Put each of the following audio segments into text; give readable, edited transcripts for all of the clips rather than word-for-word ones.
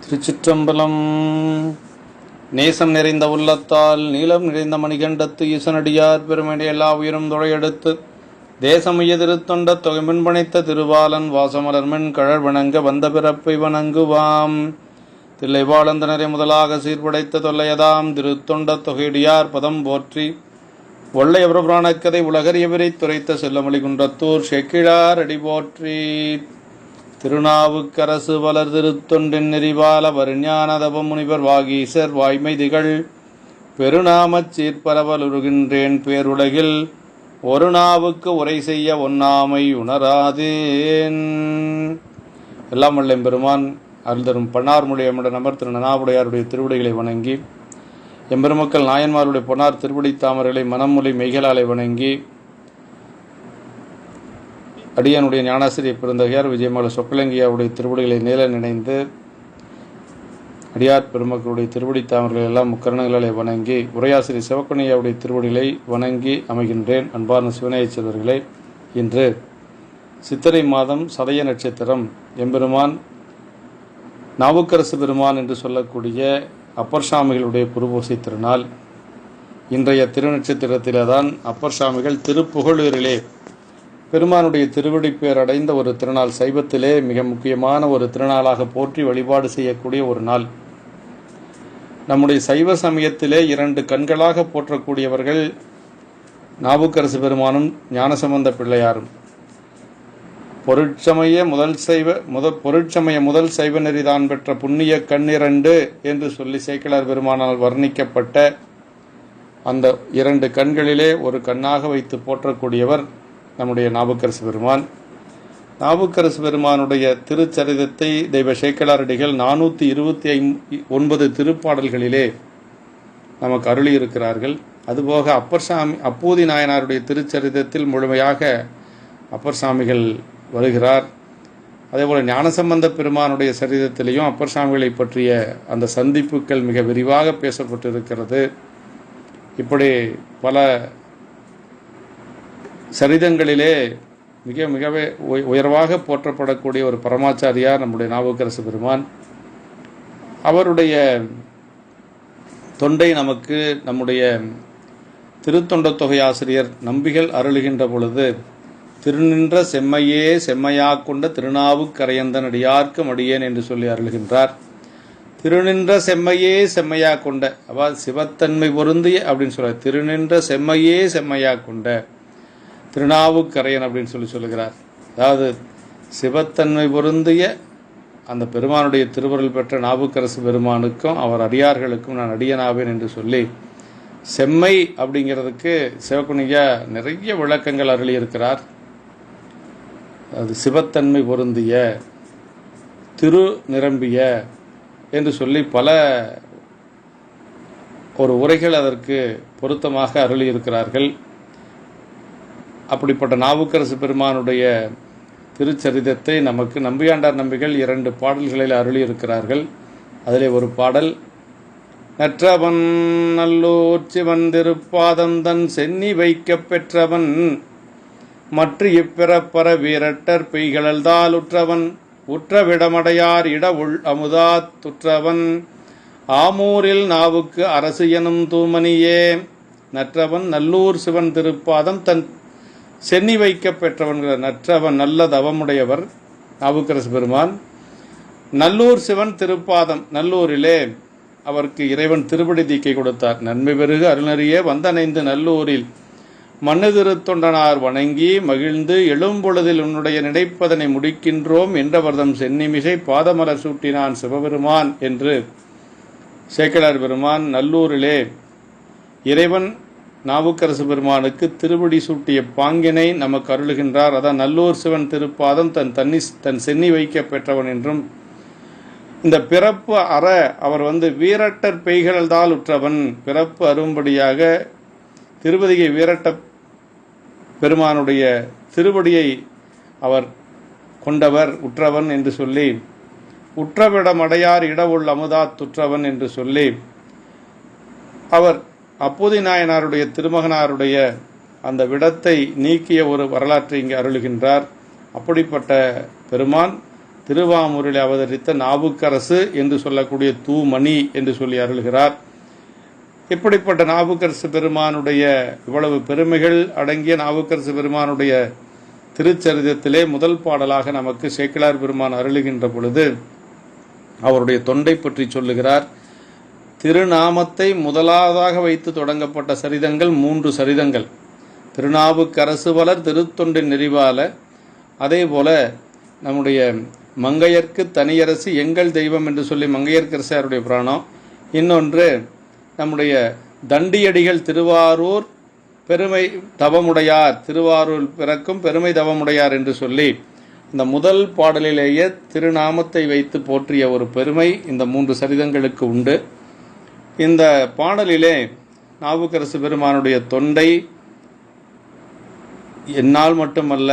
திருச்சிற்றம்பலம். நேசம் நிறைந்த உள்ளத்தால் நீளம் நிறைந்த மணிகண்டத்து ஈசனடியார் பெருமனை எல்லா உயிரும் தொடையெடுத்து தேசமைய திருத்தொண்ட தொகைமின் பணித்த திருவாளன் வாசமலர்மென் கழல் வணங்க வந்த பிறப்பை வணங்குவாம். தில்லைவாழந்தனரை முதலாக சீர்படைத்த தொல்லையதாம் திருத்தொண்ட தொகையடியார் பதம் போற்றி ஒள்ளைய பிரபுராணக்கதை உலகறியவரை துரைத்த செல்லமொழி குன்றத்தூர் செக்கிழார் அடி போற்றி. திருநாவுக்கரசு வளர் திருத்தொண்டின் நெறிவால வருஞானதவ முனிவர் வாகீசர் வாய்மைதிகள் பெருநாமச் சீர்பரவலுருகின்றேன் பேருலகில் ஒரு நாவுக்கு உரை செய்ய ஒன்னாமை உணராதேன். எல்லாம் வல்ல எம்பெருமான் அருள் தரும் பன்னார்முடைய நபர் திரு நனாவுடையாருடைய திருவிடைகளை வணங்கி எம்பெருமக்கள் நாயன்மாருடைய பொன்னார் திருவிடை தாமரைகளை மனமொழி மெய்களாலை வணங்கி அடியானுடைய ஞானாசிரியர் பெருந்தகையார் விஜயமல சொக்கலங்கியாவுடைய திருவடிகளை நீல நினைந்து அடியார் பெருமக்களுடைய திருவடி தாமர்கள் எல்லாம் முக்கரணங்களை வணங்கி உரையாசிரியர் சிவக்கணியாவுடைய திருவடிகளை வணங்கி அமைகின்றேன். அன்பார்ந்த சிவனைய செல்வர்களே, இன்று சித்திரை மாதம் சதய நட்சத்திரம் எம்பெருமான் நாவுக்கரசு பெருமான் என்று சொல்லக்கூடிய அப்பர் சாமிகளுடைய குருபூசை திருநாள். இன்றைய திருநட்சத்திரத்தில்தான் அப்பர் சாமிகள் திருப்புகழூரிலே பெருமானுடைய திருவடி பேர் அடைந்த ஒரு திருநாள். சைவத்திலே மிக முக்கியமான ஒரு திருநாளாக போற்றி வழிபாடு செய்யக்கூடிய ஒரு நாள். நம்முடைய சைவ சமயத்திலே இரண்டு கண்களாக போற்றக்கூடியவர்கள் நாவுக்கரசு பெருமானும் ஞானசம்பந்த பிள்ளையாரும். பொருட்சமய முதல் சைவ நெறிதான் பெற்ற புண்ணிய கண்ணிரண்டு என்று சொல்லி சேக்கிழார் பெருமானால் வர்ணிக்கப்பட்ட அந்த இரண்டு கண்களிலே ஒரு கண்ணாக வைத்து போற்றக்கூடியவர் நம்முடைய நாவுக்கரசு பெருமான். நாவுக்கரசு பெருமானுடைய திருச்சரிதத்தை தெய்வ சேக்கிழாரடிகள் 429 திருப்பாடல்களிலே நமக்கு அருளியிருக்கிறார்கள். அதுபோக அப்பூதி நாயனாருடைய திருச்சரிதத்தில் முழுமையாக அப்பர் சாமிகள் வருகிறார். அதேபோல ஞானசம்பந்த பெருமானுடைய சரிதத்திலேயும் அப்பர் சாமிகளை பற்றிய அந்த சந்திப்புகள் மிக விரிவாக பேசப்பட்டிருக்கிறது. இப்படி பல சரிதங்களிலே மிகவே உயர்வாக போற்றப்படக்கூடிய ஒரு பரமாச்சாரியார் நம்முடைய நாவுக்கரசு பெருமான். அவருடைய தொண்டை நமக்கு நம்முடைய திருத்தொண்ட தொகை ஆசிரியர் நம்பிகள் அருளுகின்ற பொழுது திருநின்ற செம்மையே செம்மையா கொண்ட திருநாவுக்கரையந்தன் அடியார்க்கும் அடியேன் என்று சொல்லி அருளுகின்றார். திருநின்ற செம்மையே செம்மையா கொண்ட, அதாவது சிவத்தன்மை பொருந்திய அப்படின்னு சொல்ற, திருநின்ற செம்மையே செம்மையா கொண்ட திருநாவுக்கரையன் அப்படின்னு சொல்லுகிறார். அதாவது சிவத்தன்மை பொருந்திய அந்த பெருமானுடைய திருவருள் பெற்ற நாவுக்கரசு பெருமானுக்கும் அவர் அடியார்களுக்கும் நான் அடியனாவேன் என்று சொல்லி செம்மை அப்படிங்கிறதுக்கு சிவக்குனியா நிறைய விளக்கங்கள் அருளியிருக்கிறார். அது சிவத்தன்மை பொருந்திய, திரு நிரம்பிய என்று சொல்லி பல ஒரு உரைகள் அதற்கு பொருத்தமாக அருளியிருக்கிறார்கள். அப்படிப்பட்ட நாவுக்கரசு பெருமானுடைய திருச்சரிதத்தை நமக்கு நம்பியாண்டார் நம்பிகள் 2 பாடல்களில் அருளியிருக்கிறார்கள். அதிலே ஒரு பாடல், நற்றவன் நல்லூர் சிவன் திருப்பாதந்தன் சென்னி வைக்க பெற்றவன் மற்ற இப்பிறப்பற வீரட்டர் பெய்களல்தால் உற்றவன் உற்றவிடமடையார் இட உள் அமுதா துற்றவன் ஆமூரில் நாவுக்கு அரசு எனும் தூமணியே. நற்றவன் நல்லூர் சிவன் திருப்பாதம் தன் சென்னி வைக்க பெற்றவன்கிற நற்றவன் நல்ல தவமுடையவர் நாவுக்கரசு பெருமான். நல்லூர் சிவன் திருப்பாதம், நல்லூரிலே அவருக்கு இறைவன் திருப்படி தீக்கை கொடுத்தார். நன்மை பெருகு அருணறிய வந்தணைந்து நல்லூரில் மண்ணு திருத்தொண்டனார் வணங்கி மகிழ்ந்து எழும்பொழுதில் உன்னுடைய நினைப்பதனை முடிக்கின்றோம் என்றவர்தம் சென்னிமிசை பாதமலர் சூட்டினான் சிவபெருமான் என்று சேக்கிழார் பெருமான் நல்லூரிலே இறைவன் நாவுக்கரசு பெருமானுக்கு திருவடி சூட்டிய பாங்கினை நமக்கு அருளுகின்றார். அதான் நல்லூர் சிவன் திருப்பாதம் தன் சென்னி வைக்க பெற்றவன் என்றும், இந்த பிறப்பு அற அவர் வீரட்டர் பெய்களல்தால் உற்றவன், பிறப்பு அரும்படியாக திருவதிகை வீரட்ட பெருமானுடைய திருவடியை அவர் கொண்டவர் உற்றவன் என்று சொல்லி, உற்றவிடமடையார் இடவுள் அமுதா துற்றவன் என்று சொல்லி அவர் அப்பூதி நாயனாருடைய திருமகனாருடைய அந்த விடத்தை நீக்கிய ஒரு வரலாற்றை இங்கே அருளுகின்றார். அப்படிப்பட்ட பெருமான் திருவாமூரில் அவதரித்த நாவுக்கரசு என்று சொல்லக்கூடிய தூமணி என்று சொல்லி அருள்கிறார். இப்படிப்பட்ட நாவுக்கரசு பெருமானுடைய இவ்வளவு பெருமைகள் அடங்கிய நாவுக்கரசு பெருமானுடைய திருச்சரிதத்திலே முதல் பாடலாக நமக்கு சேக்கிழார் பெருமான் அருளுகின்ற பொழுது அவருடைய தொண்டை பற்றி சொல்லுகிறார். திருநாமத்தை முதலாவதாக வைத்து தொடங்கப்பட்ட சரிதங்கள் 3 சரிதங்கள். திருநாவுக்கரசு வளர் திருத்தொண்டின் நெறிவால, அதே போல நம்முடைய மங்கையர்க்கு தனியரசு எங்கள் தெய்வம் என்று சொல்லி மங்கையர்க்கரசாருடைய புராணம், இன்னொன்று நம்முடைய தண்டியடிகள் திருவாரூர் பெருமை தவமுடையார், திருவாரூர் பிறக்கும் பெருமை தவமுடையார் என்று சொல்லி இந்த முதல் பாடலிலேயே திருநாமத்தை வைத்து போற்றிய ஒரு பெருமை இந்த 3 சரிதங்களுக்கு உண்டு. இந்த பாடலிலே நாவுக்கரசு பெருமானுடைய தொண்டை என்னால் மட்டுமல்ல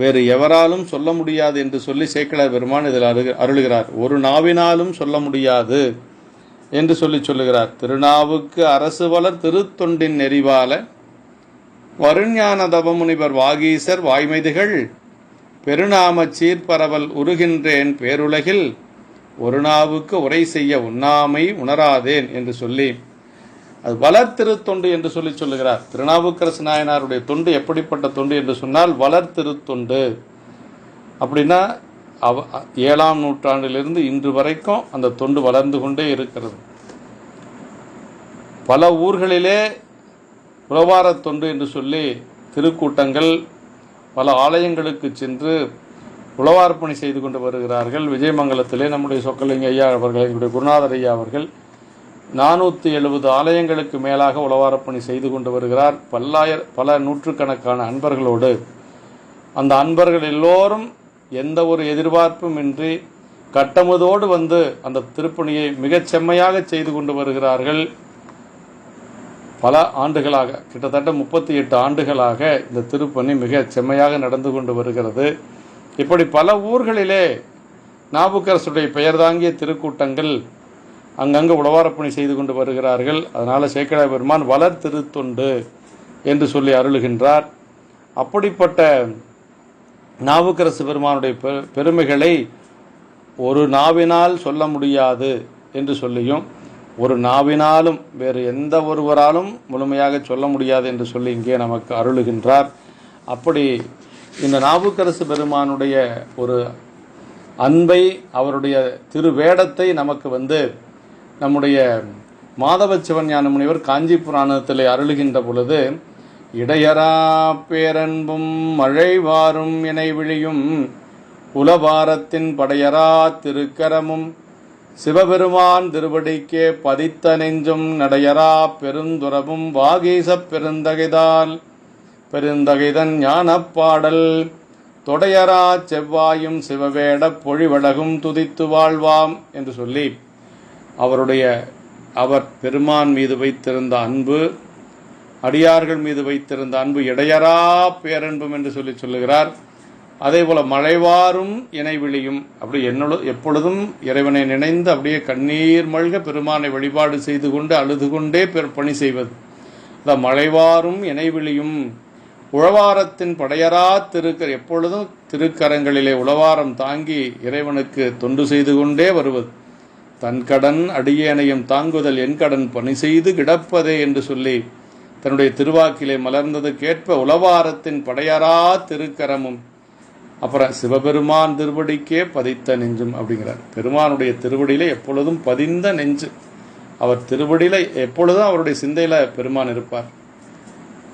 வேறு எவராலும் சொல்ல முடியாது என்று சொல்லி சேக்கிழார் பெருமான் இதில் அருளுகிறார். ஒரு நாவினாலும் சொல்ல முடியாது என்று சொல்லுகிறார். திருநாவுக்கு அரசு வளர் திருத்தொண்டின் நெறிவால வருஞான தவமுனிவர் வாகீசர் வாய்மைதிகள் பெருநாம சீர்பரவல் உருகின்றேன் பேருலகில் ஒரு நாவுக்கு உரை செய்ய உண்ணாமை உணராதேன் என்று சொல்லி அது வளர் திருத்தொண்டு என்று சொல்லுகிறார். திருநாவுக்கரசு நாயனாருடைய தொண்டு எப்படிப்பட்ட தொண்டு என்று சொன்னால் வளர் திருத்தொண்டு. அப்படின்னா 7ஆம் நூற்றாண்டிலிருந்து இன்று வரைக்கும் அந்த தொண்டு வளர்ந்து கொண்டே இருக்கிறது. பல ஊர்களிலே உழவார தொண்டு என்று சொல்லி திருக்கூட்டங்கள் பல ஆலயங்களுக்கு சென்று உழவார்ப்பணி செய்து கொண்டு வருகிறார்கள். விஜயமங்கலத்திலே நம்முடைய சொக்கலிங்க ஐயா அவர்கள், எங்களுடைய குருநாதர் ஐயா அவர்கள் 470 ஆலயங்களுக்கு மேலாக உழவாரப்பணி செய்து கொண்டு வருகிறார். பல நூற்றுக்கணக்கான அன்பர்களோடு. அந்த அன்பர்கள் எல்லோரும் எந்த ஒரு எதிர்பார்ப்பும் இன்றி கட்டமுதோடு வந்து அந்த திருப்பணியை மிகச் செம்மையாக செய்து கொண்டு வருகிறார்கள். பல ஆண்டுகளாக, கிட்டத்தட்ட 38 ஆண்டுகளாக இந்த திருப்பணி மிக செம்மையாக நடந்து கொண்டு வருகிறது. இப்படி பல ஊர்களிலே நாவுக்கரசுடைய பெயர் தாங்கிய திருக்கூட்டங்கள் அங்கங்கு உழவாரப்பணி செய்து கொண்டு வருகிறார்கள். அதனால சேக்கிழார் பெருமான் வளர் திருத்தொண்டு என்று சொல்லி அருளுகின்றார். அப்படிப்பட்ட நாவுக்கரசு பெருமானுடைய பெருமைகளை ஒரு நாவினால் சொல்ல முடியாது என்று சொல்லியும், ஒரு நாவினாலும் வேறு எந்த ஒருவராலும் முழுமையாக சொல்ல முடியாது என்று சொல்லி இங்கே நமக்கு அருளுகின்றார். அப்படி இந்த நாவுக்கரசு பெருமானுடைய ஒரு அன்பை, அவருடைய திருவேடத்தை நமக்கு நம்முடைய மாதவ சிவஞான முனிவர் காஞ்சி புராணத்திலே அருளுகின்ற பொழுது, இடையரா பேரன்பும் மழைவாரும் இணைவிழியும் உலபாரத்தின் படையரா திருக்கரமும் சிவபெருமான் திருவடிக்கே பதித்த நெஞ்சும் நடையரா பெருந்துறவும் வாகீசப் பெருந்தகைதன் ஞானப்பாடல் தொடையரா செவ்வாயும் சிவவேட பொழிவடகும் துதித்து வாழ்வாம் என்று சொல்லி அவர் பெருமான் மீது வைத்திருந்த அன்பு, அடியார்கள் மீது வைத்திருந்த அன்பு இடையரா பேரன்பும் என்று சொல்லுகிறார். அதே போல மழைவாரும் இணைவிழியும், அப்படி எப்பொழுதும் இறைவனை நினைந்து அப்படியே கண்ணீர் மல்க பெருமானை வழிபாடு செய்து கொண்டு அழுது கொண்டே பணி செய்வது. மழைவாரும் இணைவிழியும் உழவாரத்தின் படையரா எப்பொழுதும் திருக்கரங்களிலே உழவாரம் தாங்கி இறைவனுக்கு தொண்டு செய்து கொண்டே வருவது. தன் கடன் அடியேனையும் தாங்குதல் என் கடன் பணி செய்து கிடப்பதே என்று சொல்லி தன்னுடைய திருவாக்கிலே மலர்ந்தது கேட்ப உழவாரத்தின் படையரா திருக்கரமும், அப்புறம் சிவபெருமான் திருவடிக்கே பதித்த நெஞ்சும் அப்படிங்கிறார். பெருமானுடைய திருவடியில எப்பொழுதும் பதிந்த நெஞ்சு, அவர் திருவடியில எப்பொழுதும் அவருடைய சிந்தையில பெருமான் இருப்பார்.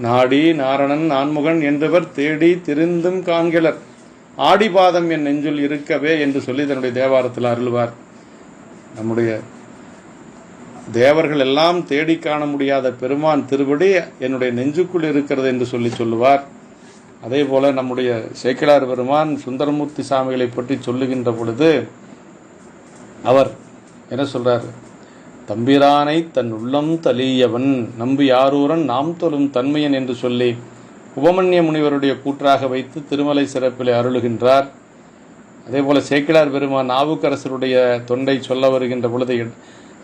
நாடி நாரணன் நான்முகன் என்றவர் தேடி திரிந்தும் காண்கிலர் ஆடிபாதம் என் நெஞ்சுள் இருக்கவே என்று சொல்லி தன்னுடைய தேவாரத்தில் அருள்வார். நம்முடைய தேவர்கள் எல்லாம் தேடி காண முடியாத பெருமான் திருவடி என்னுடைய நெஞ்சுக்குள் இருக்கிறது என்று சொல்லுவார். அதே போல நம்முடைய சேக்கிழார் பெருமான் சுந்தரமூர்த்தி சாமிகளை பற்றி சொல்லுகின்ற பொழுது அவர் என்ன சொல்றார்? தம்பிரானை தன் உள்ளம் தலியவன் நம்பி யாரூரன் நாம் தொழும் தன்மையன் என்று சொல்லி உபமன்ய முனிவருடைய கூற்றாக வைத்து திருமலை சிறப்பிலே அருளுகின்றார். அதே போல சேக்கிழார் பெருமான் நாவுக்கரசருடைய தொண்டை சொல்ல வருகின்ற பொழுது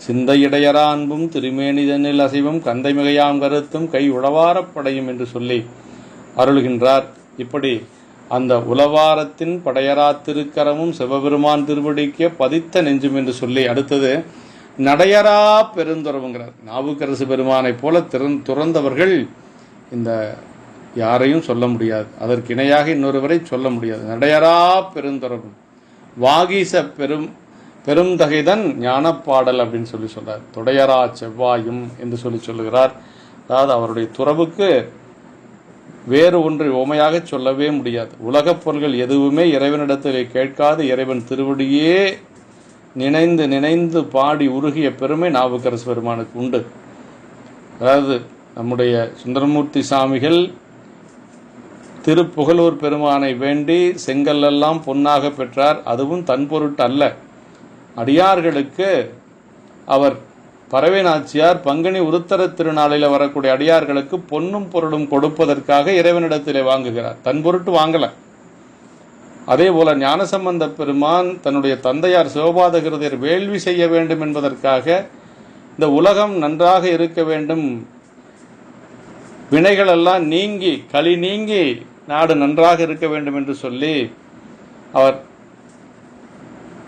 சிந்தையிடையரா அன்பும் திருமேனிதனில் அசைவும் கந்தை மிகையாம் கருத்தும் கை உழவாரப்படையும் என்று சொல்லி அருளுகின்றார். இப்படி அந்த உலவாரத்தின் படையரா திருக்கரமும் சிவபெருமான் திருவடிக்கே பதித்த நெஞ்சும் என்று சொல்லி அடுத்தது நடையரா பெருந்துறவுங்கிறார். நாவுக்கரசு பெருமானை போல துறந்தவர்கள் இந்த யாரையும் சொல்ல முடியாது, அதற்கு இணையாக இன்னொருவரை சொல்ல முடியாது. நடையரா பெருந்துறவும் வாகீச பெருந்தகைதன் ஞானப்பாடல் அப்படின்னு சொல்லி சொல்றார். தொடையரா செவ்வாயும் என்று சொல்லி சொல்லுகிறார். அதாவது அவருடைய துறவுக்கு வேறு ஒன்றை உமையாக சொல்லவே முடியாது. உலகப் பொருள்கள் எதுவுமே இறைவனிடத்திலே கேட்காது இறைவன் திருவடியே நினைந்து நினைந்து பாடி உருகிய பெருமை நாவுக்கரசு பெருமானுக்கு உண்டு. அதாவது நம்முடைய சுந்தரமூர்த்தி சாமிகள் திருப்புகலூர் பெருமானை வேண்டி செங்கல்லெல்லாம் பொன்னாக பெற்றார். அதுவும் தன் பொருட்டு அல்ல, அடியார்களுக்கு அவர் பறவை நாச்சியார் பங்குனி உருத்தர திருநாளில் வரக்கூடிய அடியார்களுக்கு பொன்னும் பொருளும் கொடுப்பதற்காக இறைவனிடத்திலே வாங்குகிறார், தன் பொருட்டு வாங்கல. அதே போல ஞானசம்பந்த பெருமான் தன்னுடைய தந்தையார் சிவபாதகிருதர் வேள்வி செய்ய வேண்டும் என்பதற்காக இந்த உலகம் நன்றாக இருக்க வேண்டும், வினைகள் எல்லாம் நீங்கி களி நீங்கி நாடு நன்றாக இருக்க வேண்டும் என்று சொல்லி அவர்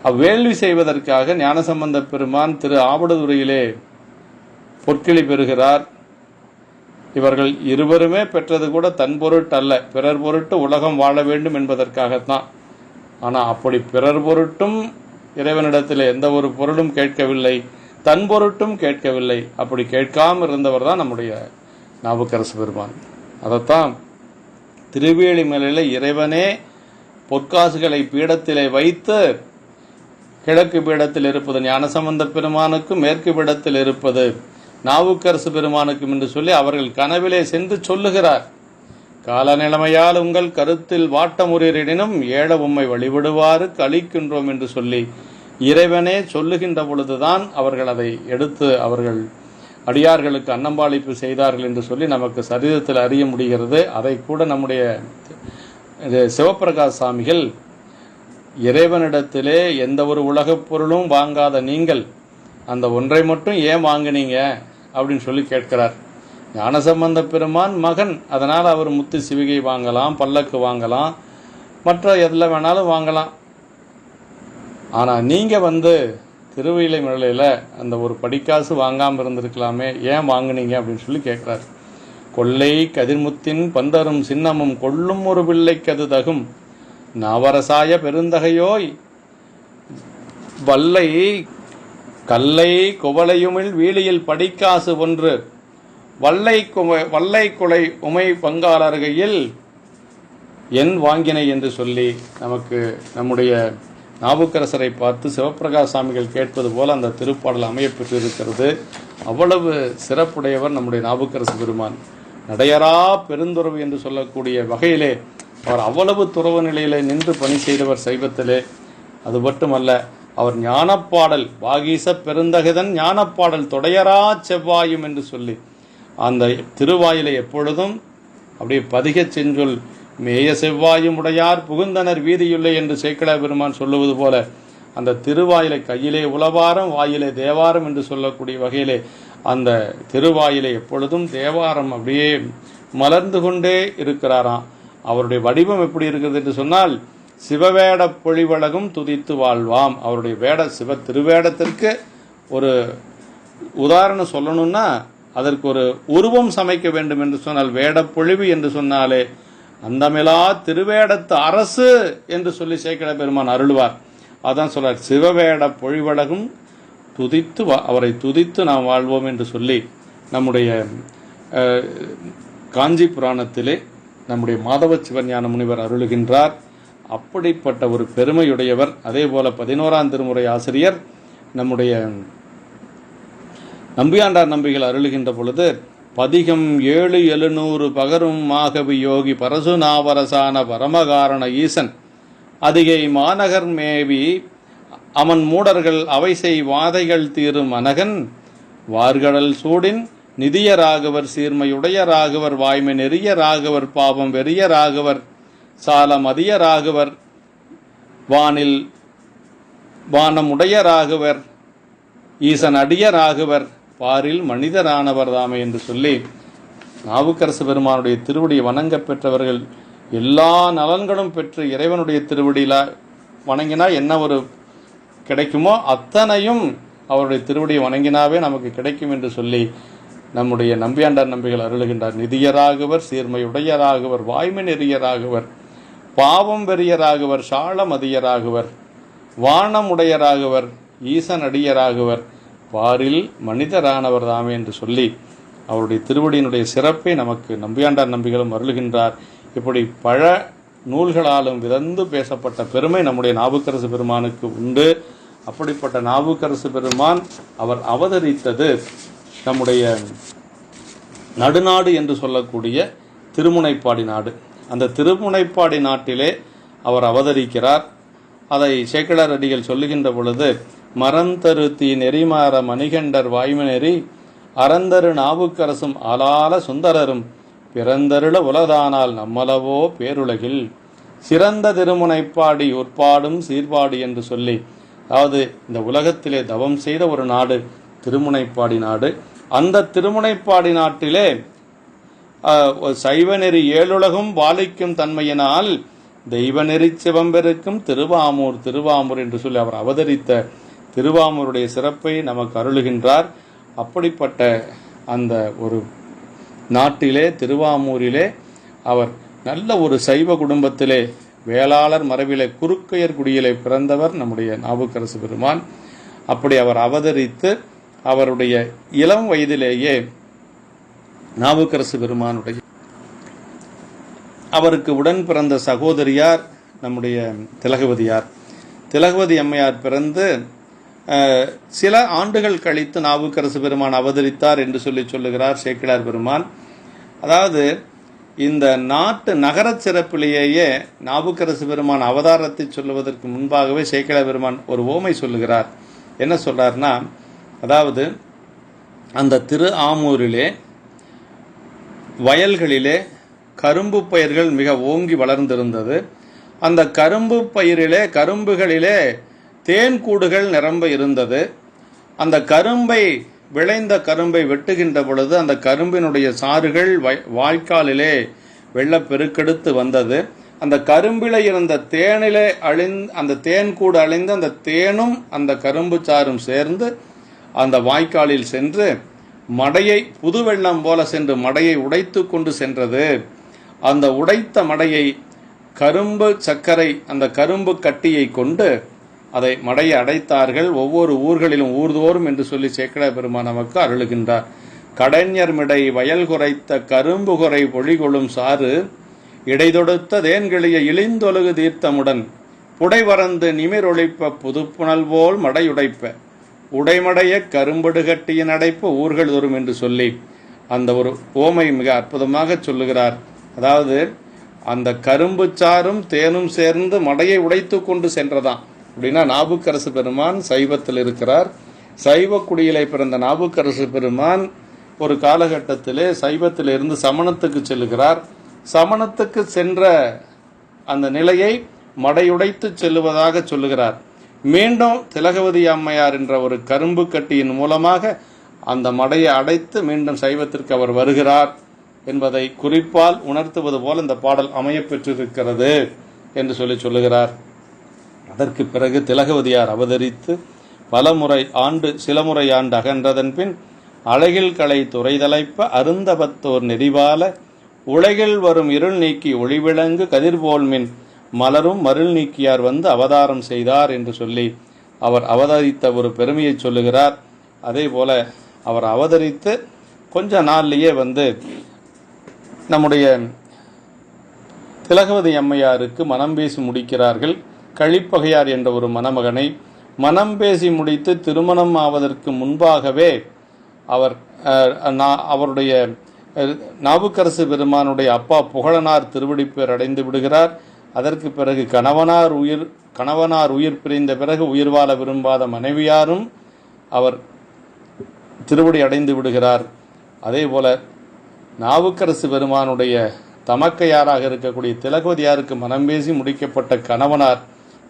அவ்வேள்வி செய்வதற்காக ஞானசம்பந்த பெருமான் திரு ஆவடுதுறையிலே பொற்கிளி பெறுகிறார். இவர்கள் இருவருமே பெற்றது கூட தன் பொருட்டு அல்ல, பிறர் பொருட்டு உலகம் வாழ வேண்டும் என்பதற்காகத்தான். ஆனால் அப்படி பிறர் பொருட்டும் இறைவனிடத்தில் எந்த ஒரு பொருளும் கேட்கவில்லை, தன் பொருட்டும் கேட்கவில்லை. அப்படி கேட்காமல் இருந்தவர் தான் நம்முடைய நாவுக்கரசு பெருமான். அதைத்தான் திருவேலிமலையில் இறைவனே பொற்காசுகளை பீடத்திலே வைத்து கிழக்கு பீடத்தில் இருப்பது ஞானசம்பந்த பெருமானுக்கும் மேற்கு பீடத்தில் இருப்பது நாவுக்கரசு பெருமானுக்கும் என்று சொல்லி அவர்கள் கனவிலே சென்று சொல்லுகிறார். கால நிலைமையால் உங்கள் கருத்தில் வாட்டமுறியரினும் ஏழ உம்மை வழிபடுவாறு கழிக்கின்றோம் என்று சொல்லி இறைவனே சொல்லுகின்ற பொழுதுதான் அவர்கள் அதை எடுத்து அவர்கள் அடியார்களுக்கு அன்னம்பாளிப்பு செய்தார்கள் என்று சொல்லி நமக்கு சரிதத்தில் அறிய முடிகிறது. அதை கூட நம்முடைய சிவப்பிரகாஷ் சாமிகள் இறைவனிடத்திலே எந்த ஒரு உலகப் பொருளும் வாங்காத நீங்கள் அந்த ஒன்றை மட்டும் ஏன் வாங்கினீங்க அப்படின்னு சொல்லி கேட்கிறார். ஞானசம்பந்த பெருமான் மகன், அதனால் அவர் முத்து சிவிகை வாங்கலாம், பல்லக்கு வாங்கலாம், மற்ற எதில் வேணாலும் வாங்கலாம். ஆனால் நீங்கள் திருவிலைமலையில் அந்த ஒரு படிக்காசு வாங்காமல் இருந்திருக்கலாமே, ஏன் வாங்கினீங்க அப்படின்னு சொல்லி கேட்குறார். கொள்ளை கதிர்முத்தின் பந்தரும் சின்னமும் கொள்ளும் ஒரு பிள்ளைக்கு அது தகும் நவரசாய பெருந்தகையோய் வல்லை கல்லை குவளையுமில் வீழியில் படிக்காசு ஒன்று வல்லை குலை உமை பங்காளர்கையில் என் வாங்கினை என்று சொல்லி நமக்கு நம்முடைய நாவுக்கரசரை பார்த்து சிவப்பிரகாஷ் சாமிகள் கேட்பது போல அந்த திருப்பாடல் அமையப்பெற்று இருக்கிறது. அவ்வளவு சிறப்புடையவர் நம்முடைய நாவுக்கரசு பெருமான். நடையரா பெருந்துறவு என்று சொல்லக்கூடிய வகையிலே அவர் அவ்வளவு துறவு நிலையிலே நின்று பணி செய்தவர் சைவத்திலே. அது மட்டுமல்ல, அவர் ஞானப்பாடல் வாகீச பெருந்தகதன் ஞானப்பாடல் தொடையரா செவ்வாயும் என்று சொல்லி அந்த திருவாயிலை எப்பொழுதும் அப்படியே பதிக செஞ்சொல் மேய செவ்வாயும் உடையார் புகுந்தனர் வீதியுள்ளே என்று சேக்கிழார் பெருமான் சொல்லுவது போல அந்த திருவாயிலை கையிலே உலவாரம் வாயிலே தேவாரம் என்று சொல்லக்கூடிய வகையிலே அந்த திருவாயிலை எப்பொழுதும் தேவாரம் அப்படியே மலர்ந்து கொண்டே இருக்கிறாராம். அவருடைய வடிவம் எப்படி இருக்கிறது என்று சொன்னால் சிவவேட பொழிவழகும் துதித்து வாழ்வாம். அவருடைய திருவேடத்திற்கு ஒரு உதாரணம் சொல்லணும்னா அதற்கு ஒரு உருவம் சமைக்க வேண்டும் என்று சொன்னால் வேடப்பொழிவு என்று சொன்னாலே அந்தமிலா திருவேடத்து அரசு என்று சொல்லி சேக்கிழ பெருமான் அருள்வார். அதான் சொல்றார், சிவவேட பொழிவழகும் துதித்து அவரை துதித்து நாம் வாழ்வோம் என்று சொல்லி நம்முடைய காஞ்சி புராணத்திலே நம்முடைய மாதவ சிவஞான முனிவர் அருளுகின்றார். அப்படிப்பட்ட ஒரு பெருமையுடையவர். அதே போல 11ஆம் திருமுறை ஆசிரியர் நம்முடைய நம்பியாண்டார் நம்பிகள் அருளுகின்ற பொழுது பதிகம் 7,700 பகரும் மாகவி யோகி பரசுநாவரசான பரமகாரண ஈசன் அதிகை மாநகர் மேவி அமன் மூடர்கள் அவைசை வாதைகள் தீரும் அனகன் வார்கடல் சூடின் நிதிய ராகவர் சீர்மையுடைய ராகவர் வாய்மை நெறிய ராகவர் பாவம் வெறிய ராகவர் சால மதிய ராகவர் வானில் வானமுடைய ராகவர் ஈசன் அடிய ராகவர் பாரில் மனிதரானவர் தாமே என்று சொல்லி நாவுக்கரசு பெருமானுடைய திருவடியை வணங்க பெற்றவர்கள் எல்லா நலன்களும் பெற்று இறைவனுடைய திருவடியில வணங்கினா என்ன ஒரு கிடைக்குமோ அத்தனையும் அவருடைய திருவடியை வணங்கினாவே நமக்கு கிடைக்கும் என்று சொல்லி நம்முடைய நம்பியாண்டார் நம்பிகள் அருளுகின்றார். நிதியராகவர், சீர்மையுடையராகவர், வாய்மை நெறியராகவர், பாவம் வெறியராகவர், சாளமதியராகவர், வானமுடையராகவர், ஈசனடியராகவர், பாரில் மனிதரானவர் தாமே என்று சொல்லி அவருடைய திருவடியினுடைய சிறப்பை நமக்கு நம்பியாண்டார் நம்பிகளும் அருளுகின்றார். இப்படி பல நூல்களாலும் விதந்து பேசப்பட்ட பெருமை நம்முடைய நாவுக்கரசு பெருமானுக்கு உண்டு. அப்படிப்பட்ட நாவுக்கரசு பெருமான் அவர் அவதரித்தது நம்முடைய நடுநாடு என்று சொல்லக்கூடிய திருமுனைப்பாடி நாடு. அந்த திருமுனைப்பாடி நாட்டிலே அவர் அவதரிக்கிறார். அதை சேக்கிழார் அடிகள் சொல்லுகின்ற பொழுது, மரந்தரு தீ நெறிமாற மணிகண்டர் வாய்மநெறி அறந்தரு நாவுக்கரசும் ஆளால சுந்தரரும் பிறந்தருள உலதானால் நம்மளவோ பேருலகில் சிறந்த திருமுனைப்பாடி உற்பாடும் சீர்பாடு என்று சொல்லி, அதாவது இந்த உலகத்திலே தவம் செய்த ஒரு நாடு திருமுனைப்பாடி நாடு. அந்த திருமுனைப்பாடி நாட்டிலே சைவநெறி ஏழுலகும் பாலிக்கும் தன்மையினால் தெய்வநெறி சிவம்பெருக்கும் திருவாமூர் திருவாமூர் என்று சொல்லி அவர் அவதரித்த திருவாமூருடைய சிறப்பை நமக்கு அருளுகின்றார். அப்படிப்பட்ட அந்த ஒரு நாட்டிலே திருவாமூரிலே அவர் நல்ல ஒரு சைவ குடும்பத்திலே வேளாளர் மரபிலே குறுக்கையர் குடியிலே பிறந்தவர் நம்முடைய நாவுக்கரசு பெருமான். அப்படி அவர் அவதரித்து அவருடைய இளம் வயதிலேயே நாவுக்கரசு பெருமானுடைய அவருக்கு உடன் பிறந்த சகோதரியார் நம்முடைய திலகவதியார். திலகவதி அம்மையார் பிறந்து சில ஆண்டுகள் கழித்து நாவுக்கரசு பெருமான் அவதரித்தார் என்று சொல்லுகிறார் சேக்கிழார் பெருமான். அதாவது இந்த நாட்டு நகர சிறப்பிலேயே நாவுக்கரசு பெருமான் அவதாரத்தை சொல்லுவதற்கு முன்பாகவே சேக்கிழார் பெருமான் ஒரு ஓமை சொல்லுகிறார். என்ன சொல்றார்னா, அதாவது அந்த திரு ஆமூரிலே வயல்களிலே கரும்பு பயிர்கள் மிக ஓங்கி வளர்ந்திருந்தது. அந்த கரும்பு பயிரிலே கரும்புகளிலே தேன் கூடுகள் நிரம்ப இருந்தது. அந்த கரும்பை விளைந்த கரும்பை வெட்டுகின்ற பொழுது அந்த கரும்பினுடைய சாறுகள் வாய்க்காலிலே வெள்ளப்பெருக்கெடுத்து வந்தது. அந்த கரும்பில இருந்த தேனிலே அந்த தேன் கூடு அழிந்து அந்த தேனும் அந்த கரும்பு சாறும் சேர்ந்து அந்த வாய்க்காலில் சென்று மடையை புது வெள்ளம் போல சென்று மடையை உடைத்து கொண்டு சென்றது. அந்த உடைத்த மடையை கரும்பு சர்க்கரை அந்த கரும்பு கட்டியை கொண்டு அதை மடையை அடைத்தார்கள். ஒவ்வொரு ஊர்களிலும் ஊர்தோறும் என்று சொல்லி சேக்கிழார் பெருமான் நமக்கு அருளுகின்றார். கடைஞர் மிடை வயல் குறைத்த கரும்பு குறை பொழிகொள்ளும் சாறு இடைதொடுத்த தேன்கிளிய இழிந்தொழுகு தீர்த்தமுடன் புடைவரந்து நிமிரொழிப்ப புதுப்புணல் போல் மடையுடைப்ப உடைமடைய கரும்படு கட்டியின் அடைப்பு ஊர்கள் தோறும் என்று சொல்லி அந்த ஒரு ஓமை மிக அற்புதமாக சொல்லுகிறார். அதாவது அந்த கரும்பு சாறும் தேனும் சேர்ந்து மடையை உடைத்து கொண்டு சென்றதாம். அப்படின்னா நாவுக்கரசு பெருமான் சைவத்தில் இருக்கிறார். சைவ குடியிலே பிறந்த நாவுக்கரசு பெருமான் ஒரு காலகட்டத்திலே சைவத்தில் இருந்து சமணத்துக்கு செல்லுகிறார். சமணத்துக்கு சென்ற அந்த நிலையை மடையுடைத்து செல்லுவதாக சொல்லுகிறார். மீண்டும் திலகவதி அம்மையார் என்ற ஒரு கரும்பு கட்டியின் மூலமாக அந்த மடையை அடைத்து மீண்டும் சைவத்திற்கு அவர் வருகிறார் என்பதை குறிப்பால் உணர்த்துவது போல் இந்த பாடல் அமைய பெற்றிருக்கிறது என்று சொல்லுகிறார். அதற்கு பிறகு திலகவதியார் அவதரித்து சில முறை ஆண்டு அகன்றதன் பின் அழகில் கலை துறைதலைப்ப அருந்தபத்தோர் நெறிவால உலகில் வரும் இருள் நீக்கி ஒளிவிளங்கு கதிர்போல்மின் மலரும் மருள் நீக்கியார் வந்து அவதாரம் செய்தார் என்று சொல்லி அவர் அவதரித்த ஒரு பெருமையை சொல்லுகிறார். அதே போல அவர் அவதரித்து கொஞ்ச நாள்லேயே நம்முடைய திலகவதி அம்மையாருக்கு மனம் பேசி முடிக்கிறார்கள். கழிப்பகையார் என்ற ஒரு மணமகனை மனம் பேசி முடித்து திருமணம் ஆவதற்கு முன்பாகவே அவருடைய நாவுக்கரசு பெருமானுடைய அப்பா புகழனார் திருவடிப்பேர் அடைந்து விடுகிறார். அதற்கு பிறகு கணவனார் உயிர் பிரிந்த பிறகு உயிர் வாழ விரும்பாத மனைவியாரும் அவர் திருவடி அடைந்து விடுகிறார். அதே போல நாவுக்கரசு பெருமானுடைய தமக்கையாராக இருக்கக்கூடிய திலகவதியாருக்கு மனம் பேசி முடிக்கப்பட்ட கணவனார்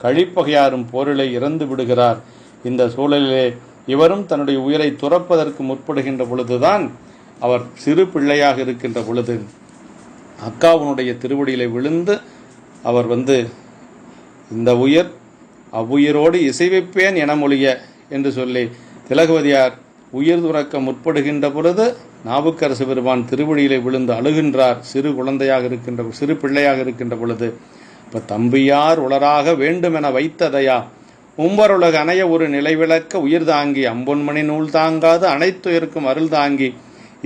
கழிப்பகையாரும் போரிலே இறந்து விடுகிறார். இந்த சூழலிலே இவரும் தன்னுடைய உயிரை துறப்பதற்கு முற்படுகின்ற பொழுதுதான் அவர் சிறு பிள்ளையாக இருக்கின்ற பொழுது அக்காவுனுடைய திருவடியிலே விழுந்து அவர் இந்த உயிர் அவ்வுயிரோடு இசைவைப்பேன் என மொழிய என்று சொல்லி திலகவதியார் உயிர் துறக்க முற்படுகின்ற பொழுது நாவுக்கரசு பெருமான் திருவடியிலே விழுந்து அழுகின்றார். சிறு பிள்ளையாக இருக்கின்ற பொழுது. இப்ப தம்பியார் உளராக வேண்டுமென வைத்ததையா உம்பருலக அணைய ஒரு நிலை விளக்க உயிர் தாங்கி அம்பொன்மணி நூல் தாங்காது அனைத்துயிர்க்கும் அருள் தாங்கி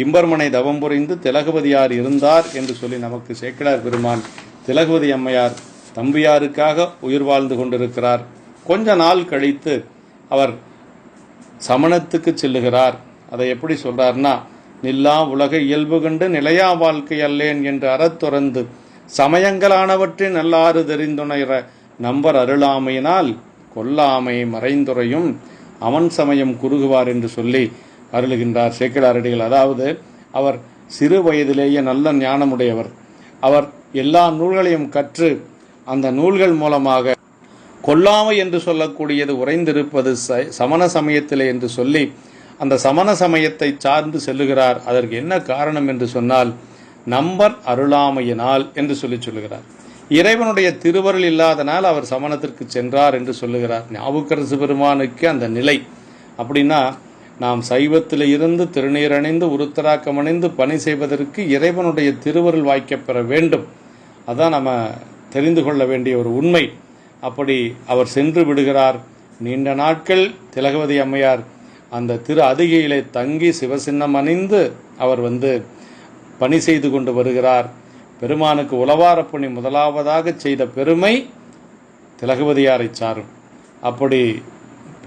இம்பர்மனை தவம் புரிந்து திலகவதியார் இருந்தார் என்று சொல்லி நமக்கு சேக்கிழார் பெருமான் திலகவதி அம்மையார் தம்பியாருக்காக உயிர் வாழ்ந்து கொண்டிருக்கிறார். கொஞ்ச நாள் கழித்து அவர் சமணத்துக்கு செல்லுகிறார். அதை எப்படி சொல்றார்னா, நில்லா உலக இயல்பு கண்டு நிலையா வாழ்க்கை அல்லேன் என்று அறத்துறந்து சமயங்களானவற்றின் நல்லாறு தெரிந்துணர நம்பர் அருளாமையினால் கொல்லாமை மறைந்துரையும் அவன் சமயம் குறுகுவார் என்று சொல்லி அருளுகின்றார் சேக்கிழாரடிகள். அதாவது அவர் சிறு வயதிலேயே நல்ல ஞானமுடையவர். அவர் எல்லா நூல்களையும் கற்று அந்த நூல்கள் மூலமாக கொல்லாமை என்று சொல்லக்கூடியது உறைந்திருப்பது சமண சமயத்திலே என்று சொல்லி அந்த சமண சமயத்தை சார்ந்து செல்லுகிறார். அதற்கு என்ன காரணம் என்று சொன்னால், நம்பர் அருளாமையினால் என்று சொல்லுகிறார். இறைவனுடைய திருவருள் இல்லாதனால் அவர் சமணத்திற்கு சென்றார் என்று சொல்லுகிறார். நாவுக்கரசு பெருமானுக்கு அந்த நிலை அப்படின்னா, நாம் சைவத்தில் இருந்து திருநீர் அணிந்து உருத்தராக்கம் அணிந்து பணி செய்வதற்கு இறைவனுடைய திருவருள் வாய்க்கப்பெற வேண்டும். அதான் நம்ம தெரிந்து கொள்ள வேண்டிய ஒரு உண்மை. அப்படி அவர் சென்று விடுகிறார். நீண்ட நாட்கள் திலகவதி அம்மையார் அந்த திரு அதிகையிலே தங்கி சிவசின்னம் அணிந்து அவர் பணி செய்து கொண்டு வருகிறார். பெருமானுக்கு உளவாரப்பணி முதலாவதாக செய்த பெருமை திலகவதியாரை சாரும். அப்படி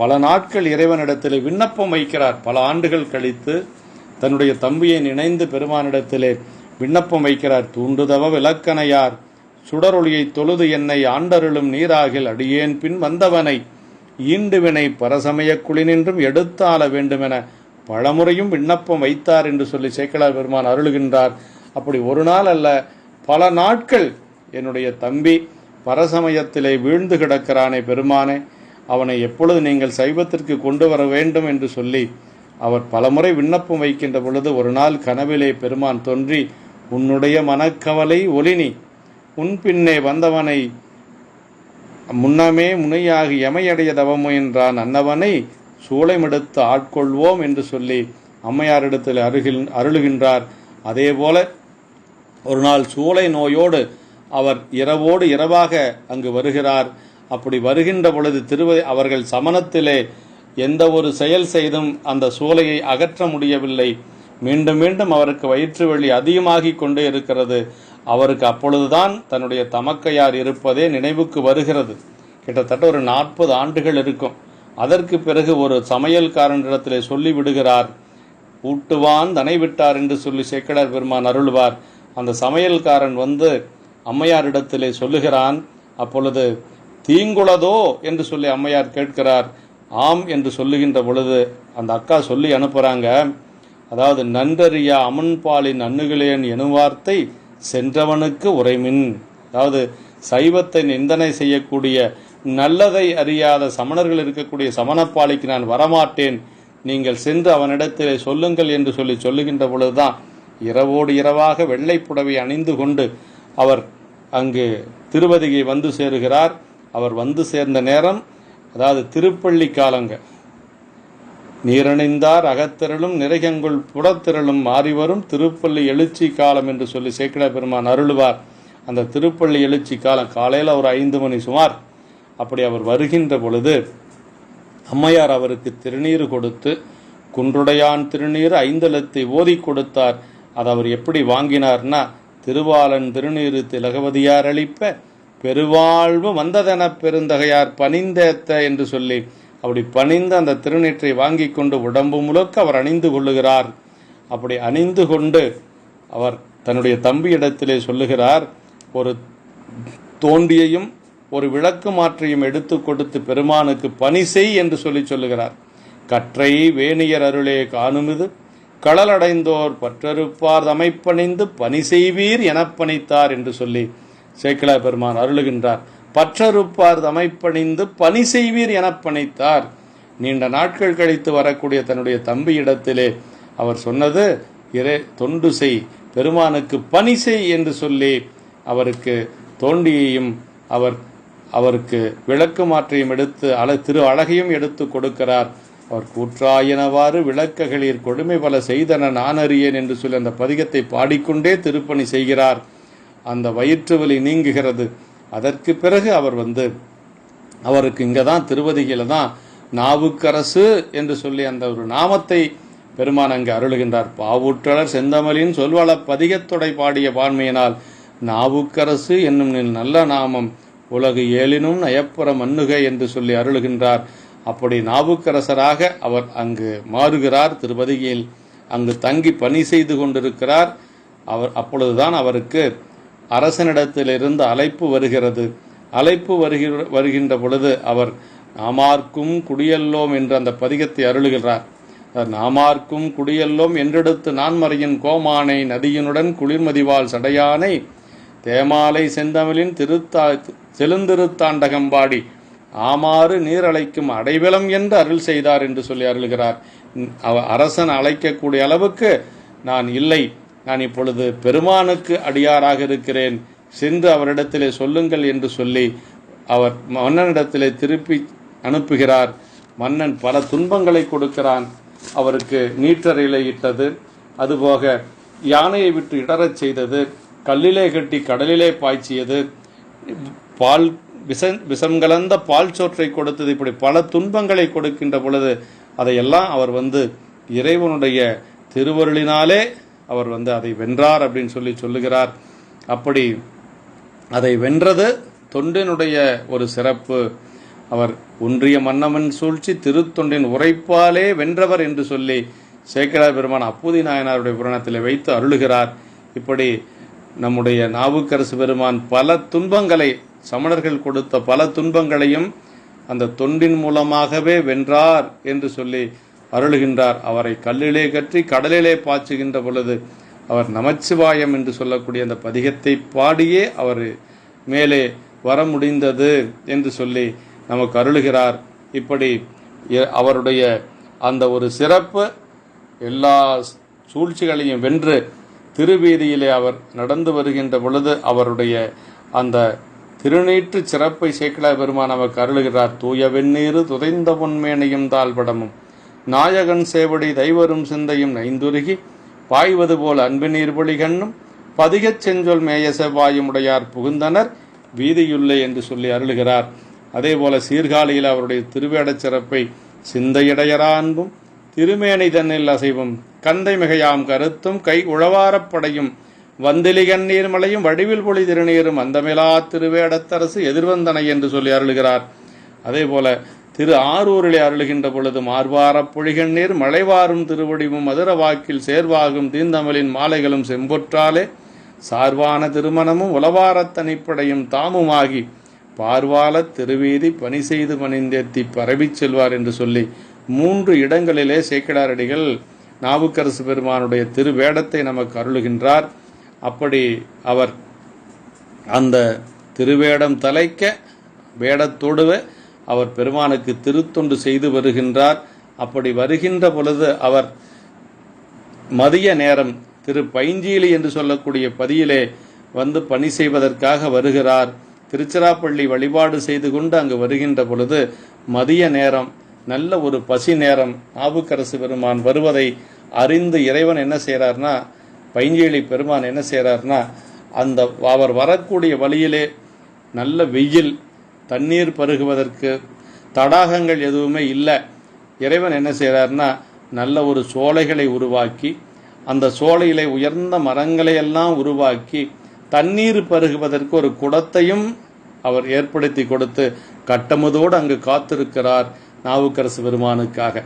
பல நாட்கள் இறைவனிடத்திலே விண்ணப்பம் வைக்கிறார். பல ஆண்டுகள் கழித்து தன்னுடைய தம்பியை நினைந்து பெருமானிடத்திலே விண்ணப்பம் வைக்கிறார். தூண்டுதவ விளக்கணையார் சுடரொளியை தொழுது என்னை ஆண்டருளும் நீராகில் அடியேன் பின் வந்தவனை ஈண்டுவினை பரசமய குளினின்றும் எடுத்தாள வேண்டுமென பலமுறையும் விண்ணப்பம் வைத்தார் என்று சொல்லி சேக்கிழார் பெருமான் அருளுகின்றார். அப்படி ஒரு நாள் அல்ல, பல நாட்கள் என்னுடைய தம்பி பரசமயத்திலே வீழ்ந்து கிடக்கிறானே பெருமானே, அவனை எப்பொழுது நீங்கள் சைவத்திற்கு கொண்டு வர வேண்டும் என்று சொல்லி அவர் பலமுறை விண்ணப்பம் வைக்கின்ற பொழுது ஒரு நாள் கனவிலே பெருமான் தோன்றி, உன்னுடைய மனக்கவலை ஒலினி உன் பின்னே வந்தவனை முன்னமே முனையாகி எமையடைய தவமுயன்றான் அன்னவனை சூளைமெடுத்து ஆட்கொள்வோம் என்று சொல்லி அம்மையாரிடத்தில் அருளுகின்றார். அதே போல ஒரு நாள் சூளை நோயோடு அவர் இரவோடு இரவாக அங்கு வருகிறார். அப்படி வருகின்ற பொழுது அவர்கள் சமணத்திலே எந்த ஒரு செயல் செய்தும் அந்த சூளையை அகற்ற முடியவில்லை. மீண்டும் மீண்டும் அவருக்கு வயிற்று வலி அதிகமாகி கொண்டே இருக்கிறது. அவருக்கு அப்பொழுதுதான் தன்னுடைய தமக்கையார் இருப்பதே நினைவுக்கு வருகிறது. கிட்டத்தட்ட ஒரு 40 ஆண்டுகள் இருக்கும். அதற்கு பிறகு ஒரு சமையல்காரனிடத்திலே சொல்லி விடுகிறார். ஊட்டுவான் தனை விட்டார் என்று சொல்லி சேக்கிழார் பெருமான் அருள்வார். அந்த சமையல்காரன் அம்மையாரிடத்திலே சொல்லுகிறான். அப்பொழுது தீங்குளதோ என்று சொல்லி அம்மையார் கேட்கிறார். ஆம் என்று சொல்லுகின்ற பொழுது அந்த அக்கா சொல்லி அனுப்புறாங்க. அதாவது நன்றறியா அமன்பாலின் அன்னுகளேன் எனும் வார்த்தை சென்றவனுக்கு உரைமின். அதாவது சைவத்தை நிந்தனை செய்யக்கூடிய நல்லதை அறியாத சமணர்கள் இருக்கக்கூடிய சமணப்பாளிக்கு நான் வரமாட்டேன், நீங்கள் சென்று அவனிடத்திலே சொல்லுங்கள் என்று சொல்லுகின்ற பொழுதுதான் இரவோடு இரவாக வெள்ளை புடவை அணிந்து கொண்டு அவர் அங்கு திருவதிகை வந்து சேருகிறார். அவர் வந்து சேர்ந்த நேரம் அதாவது திருப்பள்ளி காலங்க. நீரணிந்தார் அகத்திரளும் நிறைகங்குள் புறத்திரளும் மாறிவரும் திருப்பள்ளி எழுச்சி காலம் என்று சொல்லி சேக்கிழார் பெருமான் அருள்வார். அந்த திருப்பள்ளி எழுச்சி காலம் காலையில் ஒரு 5 மணி சுமார். அப்படி அவர் வருகின்ற பொழுது அம்மையார் அவருக்கு திருநீர் கொடுத்து குன்றுடையான் திருநீர் 5 எழுத்தை ஓதி கொடுத்தார். அதை அவர் எப்படி வாங்கினார்னா, திருவாளன் திருநீரு திலகவதியார் அளிப்ப பெருவாழ்வு வந்ததென பெருந்தகையார் பணிந்தேத்த என்று சொல்லி அப்படி பணிந்து அந்த திருநீற்றை வாங்கி கொண்டு உடம்பு முழுக்க அவர் அணிந்து கொள்ளுகிறார். அப்படி அணிந்து கொண்டு அவர் தன்னுடைய தம்பியிடத்திலே சொல்லுகிறார், ஒரு தோண்டியையும் ஒரு விளக்கு மாற்றையும் எடுத்து கொடுத்து பெருமானுக்கு பணி செய் என்று சொல்லுகிறார். கற்றை வேணியர் அருளே காணுமிது களலடைந்தோர் பற்றறுப்பார் அமைப்பணிந்து பணி செய்வீர் எனப் பணித்தார் என்று சொல்லி சேக்கிழார் பெருமான் அருளுகின்றார். பற்றறுப்பார் அமைப்பணிந்து பணி செய்வீர் எனப் பணித்தார். நீண்ட நாட்கள் கழித்து வரக்கூடிய தன்னுடைய தம்பியிடத்திலே அவர் சொன்னது, தொண்டு செய் பெருமானுக்கு பணி செய் என்று சொல்லி அவருக்கு தோண்டியையும் அவருக்கு விளக்கு மாற்றையும் எடுத்து திரு அழகையும் எடுத்து கொடுக்கிறார். அவர் கூற்றாயினவாறு விளக்ககளில் கொடுமை பல செய்தன நானறியேன் என்று சொல்லி அந்த பதிகத்தை பாடிக்கொண்டே திருப்பணி செய்கிறார். அந்த வயிற்று வலி நீங்குகிறது. அதற்கு பிறகு அவருக்கு இங்கே தான் திருவதிகையில தான் நாவுக்கரசு என்று சொல்லி அந்த ஒரு நாமத்தை பெருமான் அங்கு அருளுகின்றார். பாவூற்றலர் செந்தமலின் சொல்வள பதிகத்தொடை பாடிய பான்மையினால் நாவுக்கரசு என்னும் நல்ல நாமம் உலகு ஏழினும் நயப்புற மன்னுகை என்று சொல்லி அருளுகின்றார். அப்படி நாவுக்கரசராக அவர் அங்கு மாறுகிறார். திருப்பதிகையில் அங்கு தங்கி பணி செய்து கொண்டிருக்கிறார். அப்பொழுதுதான் அவருக்கு அரசனிடத்திலிருந்து அழைப்பு வருகிறது. அழைப்பு வருகின்ற பொழுது அவர் நாமார்க்கும் குடியல்லோம் என்ற அந்த பதிகத்தை அருளுகிறார். நாமார்க்கும் குடியல்லோம் என்றெடுத்து நான்மறையின் கோமானை நதியினுடன் குளிர்மதிவால் சடையானை தேமாலை செந்தமிழின் செழுந்திருத்தாண்டகம்பாடி ஆமாறு நீர் அழைக்கும் அடைவலம் என்று அருள் செய்தார் என்று சொல்லி அருள்கிறார். அரசன் அழைக்கக்கூடிய அளவுக்கு நான் இல்லை, நான் இப்பொழுது பெருமானுக்கு அடியாராக இருக்கிறேன், சென்று அவரிடத்திலே சொல்லுங்கள் என்று சொல்லி அவர் மன்னனிடத்திலே திருப்பி அனுப்புகிறார். மன்னன் பல துன்பங்களை கொடுக்கிறான். அவருக்கு நீற்றறையிலே இட்டது, அதுபோக யானையை விட்டு இடறச் செய்தது, கல்லிலே கட்டி கடலிலே பாய்ச்சியது, விஷம் கலந்த பால் சோற்றை கொடுத்தது. இப்படி பல துன்பங்களை கொடுக்கின்ற பொழுது அதையெல்லாம் அவர் இறைவனுடைய திருவருளினாலே அவர் அதை வென்றார் அப்படின்னு சொல்லுகிறார். அப்படி அதை வென்றது தொண்டினுடைய ஒரு சிறப்பு. அவர் ஒன்றிய மன்னவன் சூழ்ச்சி திருத்தொண்டின் உரைப்பாலே வென்றவர் என்று சொல்லி சேக்கிழார் பெருமான் அப்பூதி நாயனாருடைய புராணத்தில் வைத்து அருளுகிறார். இப்படி நம்முடைய நாவுக்கரசு பெருமான் பல துன்பங்களை, சமணர்கள் கொடுத்த பல துன்பங்களையும் அந்த தொண்டின் மூலமாகவே வென்றார் என்று சொல்லி அருளுகின்றார். அவரை கல்லிலே கற்றி கடலிலே பாய்ச்சுகின்ற பொழுது அவர் நமச்சிவாயம் என்று சொல்லக்கூடிய அந்த பதிகத்தை பாடியே அவர் மேலே வர முடிந்தது என்று சொல்லி நமக்கு அருளுகிறார். இப்படி அவருடைய அந்த ஒரு சிறப்பு எல்லா சூழ்ச்சிகளையும் வென்று திருவீதியிலே அவர் நடந்து வருகின்ற பொழுது அவருடைய அந்த திருநீற்று சிறப்பை சேக்கிழார் பெருமான் நமக்கு அருளுகிறார். தூய வெந்நீரு துதைந்த பொன்மேனையும் தாழ்படமும் நாயகன் சேவடி தைவரும் சிந்தையும் நைந்துருகி பாய்வது போல் அன்பு நீர்பொழி கண்ணும் பதிகச் செஞ்சொல் மேய செவ்வாயும் உடையார் புகுந்தனர் வீதியுள்ளே என்று சொல்லி அருளுகிறார். அதே போல சீர்காழியில் அவருடைய திருவேடச் சிறப்பை சிந்தையடையரா அன்பும் திருமேனி தன்னில் அசைவும் கந்தை மிகையாம் கருத்தும் கை உழவாரப்படையும் வந்திலிகன் நீர்மலையும் வடிவில் பொழி திருநீரும் அந்தமிலா திருவேடத்தரசு எதிர்வந்தனை என்று சொல்லி அருளுகிறார். அதே போல திரு ஆரூரிலே அருளுகின்ற பொழுது மார்வாரப் பொழிகண்ணீர் மலைவாரும் திருவடிவும் மதுர வாக்கில் சேர்வாகும் தீந்தமிழின் மாலைகளும் செம்பொற்றாலே சார்வான திருமணமும் உளவாரத் தனிப்படையும் தாமுமாகி பார்வால திருவீதி பணி செய்து பணிந்தேத்தி பரவிச் செல்வார் என்று சொல்லி 3 இடங்களிலே சேக்கிழாரடிகள் நாவுக்கரசு பெருமானுடைய திருவேடத்தை நமக்கு அருளுகின்றார். அப்படி அவர் அந்த திருவேடம் தலைக்க வேடத்தோடுவே அவர் பெருமானுக்கு திருத்தொண்டு செய்து வருகின்றார். அப்படி வருகின்ற பொழுது அவர் மதிய நேரம் திரு பைஞ்சீலி என்று சொல்லக்கூடிய பதியிலே பணி செய்வதற்காக வருகிறார். திருச்சிராப்பள்ளி வழிபாடு செய்து கொண்டு அங்கு வருகின்ற பொழுது மதிய நேரம், நல்ல ஒரு பசி நேரம். நாவுக்கரசு பெருமான் வருவதை அறிந்து இறைவன் என்ன செய்கிறார்னா, பைஞ்சேலி பெருமான் என்ன செய்கிறார்னா, அந்த அவர் வரக்கூடிய வழியிலே நல்ல வெயில், தண்ணீர் பருகுவதற்கு தடாகங்கள் எதுவுமே இல்லை. இறைவன் என்ன செய்கிறார்னா, நல்ல ஒரு சோலைகளை உருவாக்கி அந்த சோலையிலே உயர்ந்த மரங்களை எல்லாம் உருவாக்கி தண்ணீர் பருகுவதற்கு ஒரு குடத்தையும் அவர் ஏற்படுத்தி கொடுத்து கட்டமுதோடு அங்கு காத்திருக்கிறார் நாவுக்கரசு பெருமானுக்காக.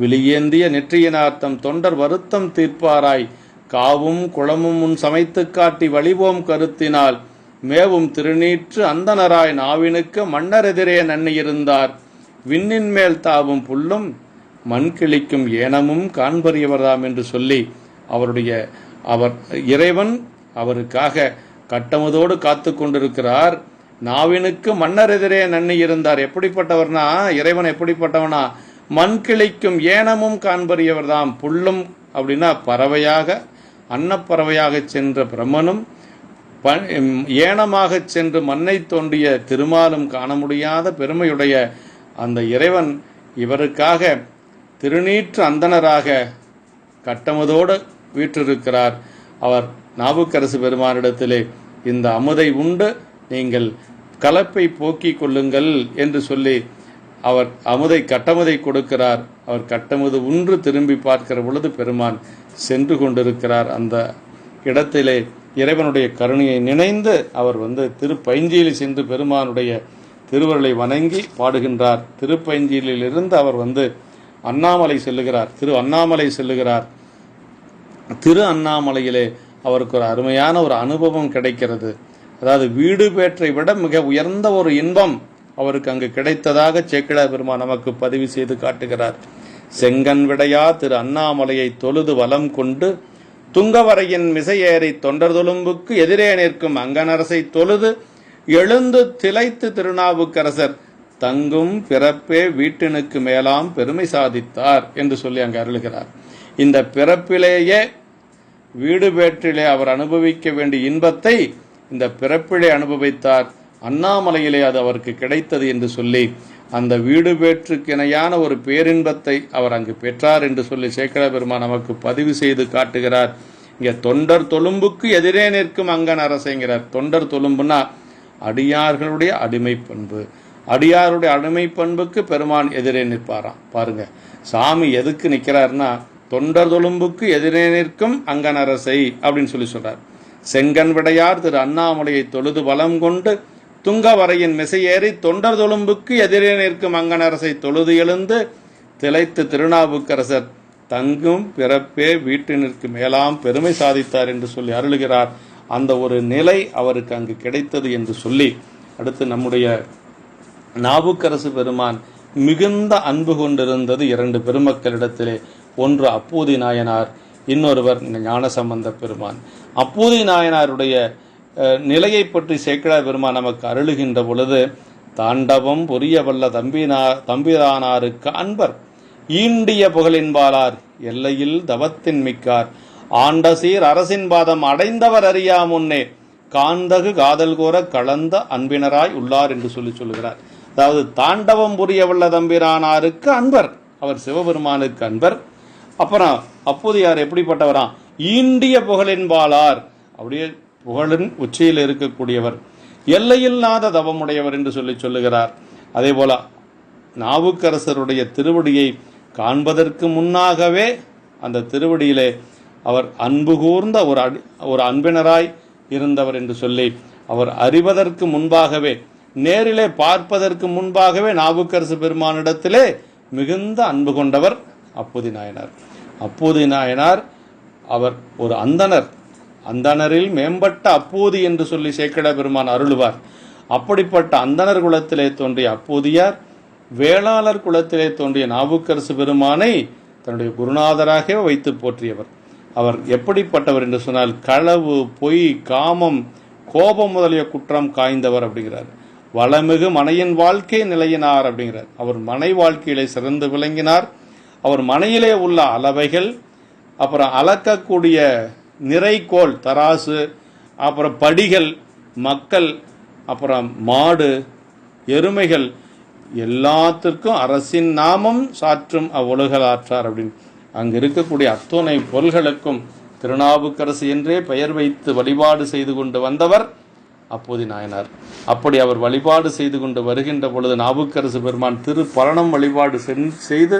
விழியேந்திய நெற்றியினார்த்தம் தொண்டர் வருத்தம் தீர்ப்பாராய் காவும் குளமும் முன் சமைத்து காட்டி வழிவோம் கருத்தினால் மேவும் திருநீற்று அந்தனராய் நாவினுக்கு மன்னரெதிரே நன்னியிருந்தார் விண்ணின் மேல் தாவும் புல்லும் மண் கிளிக்கும் ஏனமும் காண்பறியவர்தாம் என்று சொல்லி அவர் இறைவன் அவருக்காக கட்டமுதோடு காத்து கொண்டிருக்கிறார். நாவினுக்கு மன்னர் எதிரே நன்னி இருந்தார். எப்படிப்பட்டவர்னா, இறைவன் எப்படிப்பட்டவனா, மண் கிளிக்கும் ஏனமும் காண்பறியவர்தாம். புல்லும் அப்படின்னா பறவையாக, அன்னப்பறவையாக சென்ற பிரம்மனும் ஏனமாக சென்று மண்ணை தோண்டிய திருமாலும் காண முடியாத பெருமையுடைய அந்த இறைவன் இவருக்காக திருநீற்று அந்தணராக கட்டமதோடு வீற்றிருக்கிறார். அவர் நாவுக்கரசு பெருமானிடத்திலே இந்த அமுதை உண்டு நீங்கள் கலப்பை போக்கிக் கொள்ளுங்கள் என்று சொல்லி அவர் கட்டமுதை கொடுக்கிறார். அவர் கட்டமுது உன்று திரும்பி பார்க்கிற பொழுது பெருமான் சென்று கொண்டிருக்கிறார். அந்த இடத்திலே இறைவனுடைய கருணையை நினைந்து அவர் திருப்பைஞ்சியில் சென்று பெருமானுடைய திருவருளை வணங்கி பாடுகின்றார். திருப்பைஞ்சியிலிருந்து அவர் அண்ணாமலை செல்லுகிறார். அண்ணாமலை செல்லுகிறார். திரு அண்ணாமலையிலே அவருக்கு ஒரு அருமையான ஒரு அனுபவம் கிடைக்கிறது. அதாவது வீடு பேற்றை விட மிக உயர்ந்த ஒரு இன்பம் அவருக்கு அங்கு கிடைத்ததாக சேக்கிழார் பெருமான் நமக்கு பதிவு செய்து காட்டுகிறார். செங்கன் விடையா திரு அண்ணாமலையை தொழுது வலம் கொண்டு துங்கவரையின் மிசையேறி தொண்டர் தொழும்புக்கு எதிரே நிற்கும் அங்கனரசை தொழுது எழுந்து திளைத்து திருநாவுக்கரசர் தங்கும் பிறப்பே வீட்டினுக்கு மேலாம் பெருமை சாதித்தார் என்று சொல்லி அங்கு அருளுகிறார். இந்த பிறப்பிலேயே வீடு பேற்றிலே அவர் அனுபவிக்க வேண்டிய இன்பத்தை இந்த பிறப்பிலே அனுபவித்தார். அண்ணாமலையிலே அது அவருக்கு கிடைத்தது என்று சொல்லி அந்த வீடு பேற்றுக்கு இணையான ஒரு பேரின்பத்தை அவர் அங்கு பெற்றார் என்று சொல்லி சேக்கிழார் பெருமான் நமக்கு பதிவு செய்து காட்டுகிறார். இங்கே தொண்டர் தொழும்புக்கு எதிரே நிற்கும் அங்கன் அரசைங்கிறார். தொண்டர் தொழும்புனா அடியார்களுடைய அடிமை பண்பு. அடியாருடைய அடிமை பண்புக்கு பெருமான் எதிரே நிற்பாராம். பாருங்க, சாமி எதுக்கு நிற்கிறார்னா தொண்டர் தொழும்புக்கு எதிரே நிற்கும் அங்கனரசை அப்படின்னு சொல்லி சொல்றார். செங்கன் விடையார் திரு அண்ணாமலையை தொழுது வலம் கொண்டு துங்கவரையின் மிசையேறி தொண்டர் தொழும்புக்கு எதிரே நிற்கும் அங்கனரசை தொழுது எழுந்து திளைத்து திருநாவுக்கரசர் தங்கும் பிறப்பே வீட்டினிற்கு மேலாம் பெருமை சாதித்தார் என்று சொல்லி அருளுகிறார். அந்த ஒரு நிலை அவருக்கு அங்கு கிடைத்தது என்று சொல்லி அடுத்து நம்முடைய நாவுக்கரசு பெருமான் மிகுந்த அன்பு கொண்டிருந்தது இரண்டு பெருமக்களிடத்திலே. ஒன்று அப்பூதி நாயனார், இன்னொருவர் ஞானசம்பந்த பெருமான். அப்பூதி நாயனாருடைய நிலையை பற்றி சேக்கிழார் பெருமான் நமக்கு அருளுகின்ற பொழுது தாண்டவம் புரிய வல்ல தம்பிரானாருக்கு அன்பர் ஈண்டிய புகழின்பாலார் எல்லையில் தவத்தின் மிக்கார் ஆண்டசீர் அரசின் பாதம் அடைந்தவர் அறியா முன்னே காந்தகு காதல் கூற கலந்த அன்பினராய் உள்ளார் என்று சொல்லுகிறார். அதாவது தாண்டவம் புரிய வல்ல தம்பிரானாருக்கு அன்பர், அவர் சிவபெருமானுக்கு அன்பர். அப்புறம் அப்போதையார் எப்படிப்பட்டவரா? ஈண்டிய புகழின்பாலார், அப்படியே புகழின் உச்சியில் இருக்கக்கூடியவர், எல்லையில்லாத தவமுடையவர் என்று சொல்லுகிறார். அதே போல நாவுக்கரசருடைய திருவடியை காண்பதற்கு முன்னாகவே அந்த திருவடியிலே அவர் அன்பு கூர்ந்த ஒரு அன்பினராய் இருந்தவர் என்று சொல்லி அவர் அறிவதற்கு முன்பாகவே நேரிலே பார்ப்பதற்கு முன்பாகவே நாவுக்கரசு பெருமானிடத்திலே மிகுந்த அன்பு கொண்டவர் அப்பூதி நாயனார். அப்பூதி நாயனார் அவர் ஒரு அந்தணர், அந்தணரில் மேம்பட்ட அப்பூதி என்று சொல்லி சேக்கிழார் பெருமான் அருளுவார். அப்படிப்பட்ட அந்தணர் குலத்திலே தோன்றிய அப்பூதியார் வேளாளர் குலத்திலே தோன்றிய நாவுக்கரசு பெருமானை தன்னுடைய குருநாதராக வைத்து போற்றியவர். அவர் எப்படிப்பட்டவர் என்று சொன்னால் களவு, பொய், காமம், கோபம் முதலிய குற்றம் காய்ந்தவர் அப்படிங்கிறார். வளமிகு மனையின் வாழ்க்கை நிலையினார் அப்படிங்கிறார். அவர் மனை வாழ்க்கையிலே சிறந்து விளங்கினார். அவர் மனையிலே உள்ள அளவைகள், அப்புறம் அளக்கக்கூடிய நிறைகோல் தராசு, அப்புறம் படிகள், மக்கள், அப்புறம் மாடு, எருமைகள் எல்லாத்திற்கும் அரசின் நாமம் சாற்றும் அவ்வுலகலாற்றார் அப்படின்னு அங்கு இருக்கக்கூடிய அத்துணை பொருள்களுக்கும் திருநாவுக்கரசு என்றே பெயர் வைத்து வழிபாடு செய்து கொண்டு வந்தவர் அப்பூதி நாயனார். அப்படி அவர் வழிபாடு செய்து கொண்டு வருகின்ற பொழுது நாவுக்கரசு பெருமான் திருப்பரணம் வழிபாடு செய்து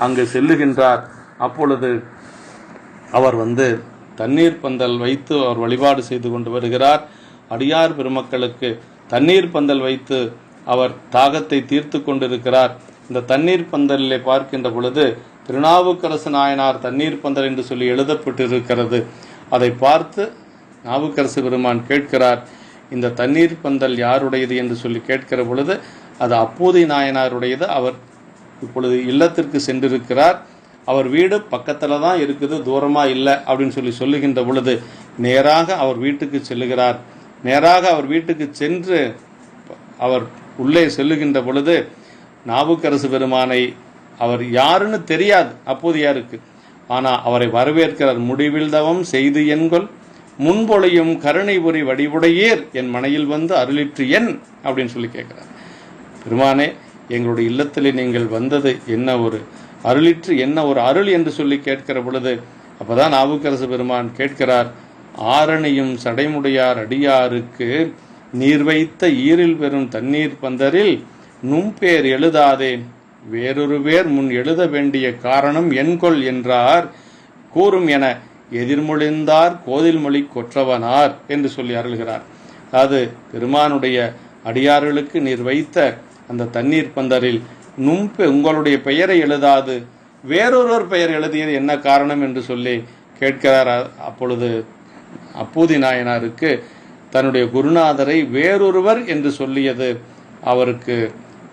அங்கு செல்லுகின்றார். அப்பொழுது அவர் தண்ணீர் பந்தல் வைத்து அவர் வழிபாடு செய்து கொண்டு வருகிறார். அடியார் பெருமக்களுக்கு தண்ணீர் பந்தல் வைத்து அவர் தாகத்தை தீர்த்து கொண்டிருக்கிறார். இந்த தண்ணீர் பந்தலிலே பார்க்கின்ற பொழுது திருநாவுக்கரசு நாயனார் தண்ணீர் பந்தல் என்று சொல்லி எழுதப்பட்டிருக்கிறது. அதை பார்த்து நாவுக்கரசு பெருமான் கேட்கிறார், இந்த தண்ணீர் பந்தல் யாருடையது என்று சொல்லி கேட்கிற பொழுது அது அப்பூதி நாயனாருடையது. அவர் இப்பொழுது இல்லத்திற்கு சென்றிருக்கிறார். அவர் வீடு பக்கத்தில் தான் இருக்குது, தூரமாக இல்லை அப்படின்னு சொல்லுகின்ற பொழுது நேராக அவர் வீட்டுக்கு செல்லுகிறார். நேராக அவர் வீட்டுக்கு சென்று அவர் உள்ளே செல்லுகின்ற பொழுது நாவுக்கரசு பெருமானை அவர் யாருன்னு தெரியாது அப்போதையாருக்கு. ஆனால் அவரை வரவேற்கிறார். முடிவில் தவம் செய்து என்கொள் முன்பொழியும் கருணை புரி வடிவுடையீர் என் மனையில் வந்து அருளிற்று என் அப்படின்னு சொல்லி கேட்கிறார். பெருமானே, எங்களுடைய இல்லத்திலே நீங்கள் வந்தது என்ன ஒரு அருளிற்று, என்ன ஒரு அருள் என்று சொல்லி கேட்கிற பொழுது அப்பதான் நாவுக்கரசு பெருமான் கேட்கிறார், ஆரணியும் சடைமுடையார் அடியாருக்கு நீர் வைத்த ஈரில் பெறும் தண்ணீர் பந்தரில் நும்பேர் எழுதாதே வேறொரு பேர் முன் எழுத வேண்டிய காரணம் என்கொள் என்றார் கூறும் என எதிர்மொழிந்தார் கோதில் மொழி கொற்றவனார் என்று சொல்லி அருள்கிறார். அதாவது பெருமானுடைய அடியார்களுக்கு நீர் வைத்த அந்த தண்ணீர் பந்தரில் உங்களுடைய பெயரை எழுதாது வேறொருவர் பெயர் எழுதியது என்ன காரணம் என்று சொல்லி கேட்கிறார். அப்பொழுது அப்பூதி நாயனாருக்கு தன்னுடைய குருநாதரை வேறொருவர் என்று சொல்லியது அவருக்கு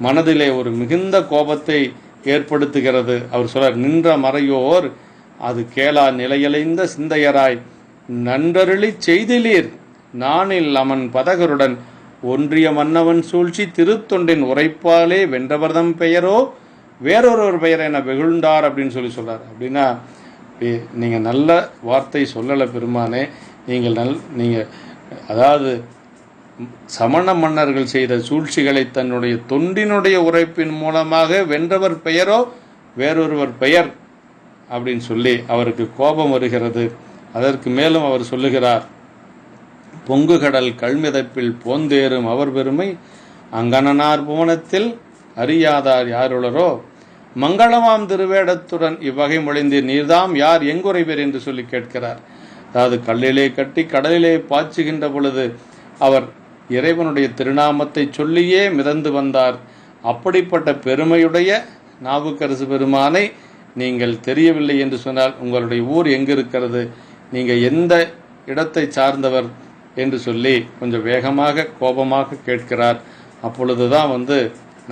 மனதிலே ஒரு மிகுந்த கோபத்தை ஏற்படுத்துகிறது. அவர் சொல்றார், நின்ற மறையோர் அது கேளா நிலையலைந்த சிந்தையராய் நன்றருளி செய்திலீர் நானில் அவன் பதகருடன் ஒன்றிய மன்னவன் சூழ்ச்சி திருத்தொண்டின் உரைப்பாலே வென்றவர்தம் பெயரோ வேறொரு பெயர் என வெகுழ்ந்தார் அப்படின்னு சொல்லி சொல்றார். அப்படின்னா நீங்கள் நல்ல வார்த்தை சொல்லலை பெருமானே, நீங்கள் அதாவது சமண மன்னர்கள் செய்த சூழ்ச்சிகளை தன்னுடைய தொண்டினுடைய உரைப்பின் மூலமாக வென்றவர் பெயரோ வேறொருவர் பெயர் அப்படின்னு சொல்லி அவருக்கு கோபம் வருகிறது. அதற்கு மேலும் அவர் சொல்லுகிறார், பொங்கு கடல் கல்மிதப்பில் போந்தேறும் அவர் பெருமை அங்கணனார் புவனத்தில் அறியாதார் யாருளரோ மங்களமாம் திருவேடத்துடன் இவ்வகை மொழிந்தீர் நீர்தாம் யார் எங்குரைவர் என்று சொல்லி கேட்கிறார். அதாவது கல்லிலே கட்டி கடலிலே பாய்ச்சுகின்ற பொழுது அவர் இறைவனுடைய திருநாமத்தை சொல்லியே மிதந்து வந்தார். அப்படிப்பட்ட பெருமையுடைய நாவுக்கரசு பெருமானை நீங்கள் தெரியவில்லை என்று சொன்னால் உங்களுடைய ஊர் எங்கு இருக்கிறது, நீங்கள் எந்த இடத்தை சார்ந்தவர் என்று சொல்லி கொஞ்சம் வேகமாக கோபமாக கேட்கிறார். அப்பொழுதுதான்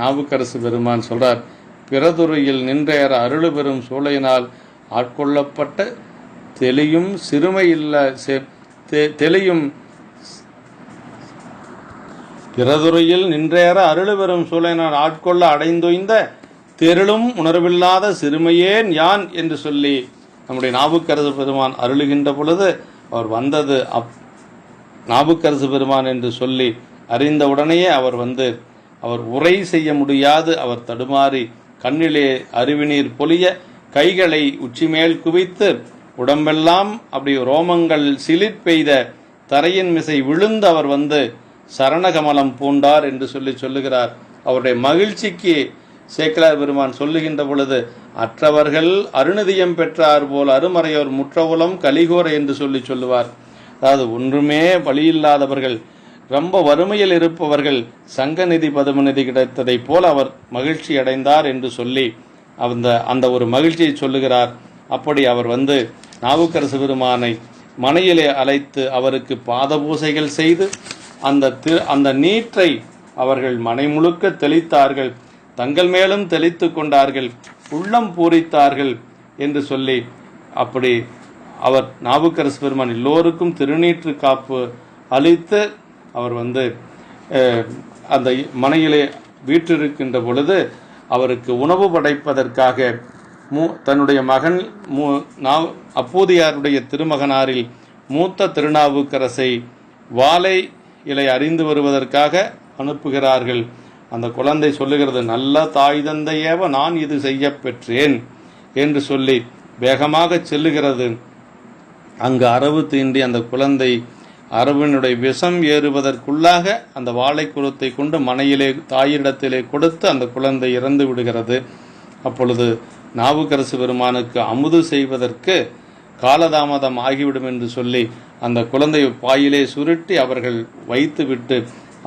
நாவுக்கரசு பெருமான் சொல்றார், பிறதுறையில் நின்றேற அருளு பெறும் சூளையினால் ஆட்கொள்ளப்பட்ட தெளியும் சிறுமையில்ல தெளியும் பிறதுறையில் நின்றேற அருளு பெறும் சூளையினால் ஆட்கொள்ள அடைந்தொய்ந்த தெருளும் உணர்வில்லாத சிறுமையேன் யான் என்று சொல்லி நம்முடைய நாவுக்கரசு பெருமான் அருளுகின்ற பொழுது அவர் வந்தது நாவுக்கரசு பெருமான் என்று சொல்லி அறிந்தவுடனேயே அவர் உரை செய்ய முடியாது அவர் தடுமாறி கண்ணிலே அருவிநீர் பொலிய கைகளை உச்சிமேல் குவித்து உடம்பெல்லாம் அப்படி ரோமங்கள் சிலிர் பெய்த தரையின் மிசை விழுந்து அவர் சரணகமலம் பூண்டார் என்று சொல்லி சொல்லுகிறார். அவருடைய மகிழ்ச்சிக்கு சேக்கிழார் பெருமான் சொல்லுகின்ற பொழுது அற்றவர்கள் அருணதியம் பெற்றார் போல் அருமறையோர் முற்றவுலம் கலிகோர என்று சொல்லி சொல்லுவார். அதாவது ஒன்றுமே வழியில்லாதவர்கள், ரொம்ப வறுமையில் இருப்பவர்கள் சங்கநிதி பதுமநிதி கிடைத்ததை போல் அவர் மகிழ்ச்சி அடைந்தார் என்று சொல்லி அந்த ஒரு மகிழ்ச்சியை சொல்லுகிறார். அப்படி அவர் நாவுக்கரசு பெருமானை மனையிலே அழைத்து அவருக்கு பாத பூசைகள் செய்து அந்த நீற்றை அவர்கள் மனை முழுக்க தெளித்தார்கள், தங்கள் மேலும் தெளித்து கொண்டார்கள், உள்ளம் பூரித்தார்கள் என்று சொல்லி அப்படி அவர் நாவுக்கரசு பெருமான் எல்லோருக்கும் திருநீற்று காப்பு அளித்து அவர் அந்த மனையிலே வீற்றிருக்கின்ற பொழுது அவருக்கு உணவு படைப்பதற்காக தன்னுடைய மகன் அப்பூதியாருடைய திருமகனாரில் மூத்த திருநாவுக்கரசை வாழை இலை அறிந்து வருவதற்காக அனுப்புகிறார்கள். அந்த குழந்தை சொல்லுகிறது, நல்ல தாய் தந்தையேவ நான் இது செய்ய பெற்றேன் என்று சொல்லி வேகமாக செல்லுகிறது. அங்கு அரவு தீண்டி அந்த குழந்தை அரவினுடைய விஷம் ஏறுவதற்குள்ளாக அந்த வாழைக்குளத்தை கொண்டு மனையிலே தாயிடத்திலே கொடுத்து அந்த குழந்தை இறந்து விடுகிறது. அப்பொழுது நாவுக்கரசு பெருமானுக்கு அமுது செய்வதற்கு காலதாமதம் ஆகிவிடும் என்று சொல்லி அந்த குழந்தை பாயிலே சுருட்டி அவர்கள் வைத்துவிட்டு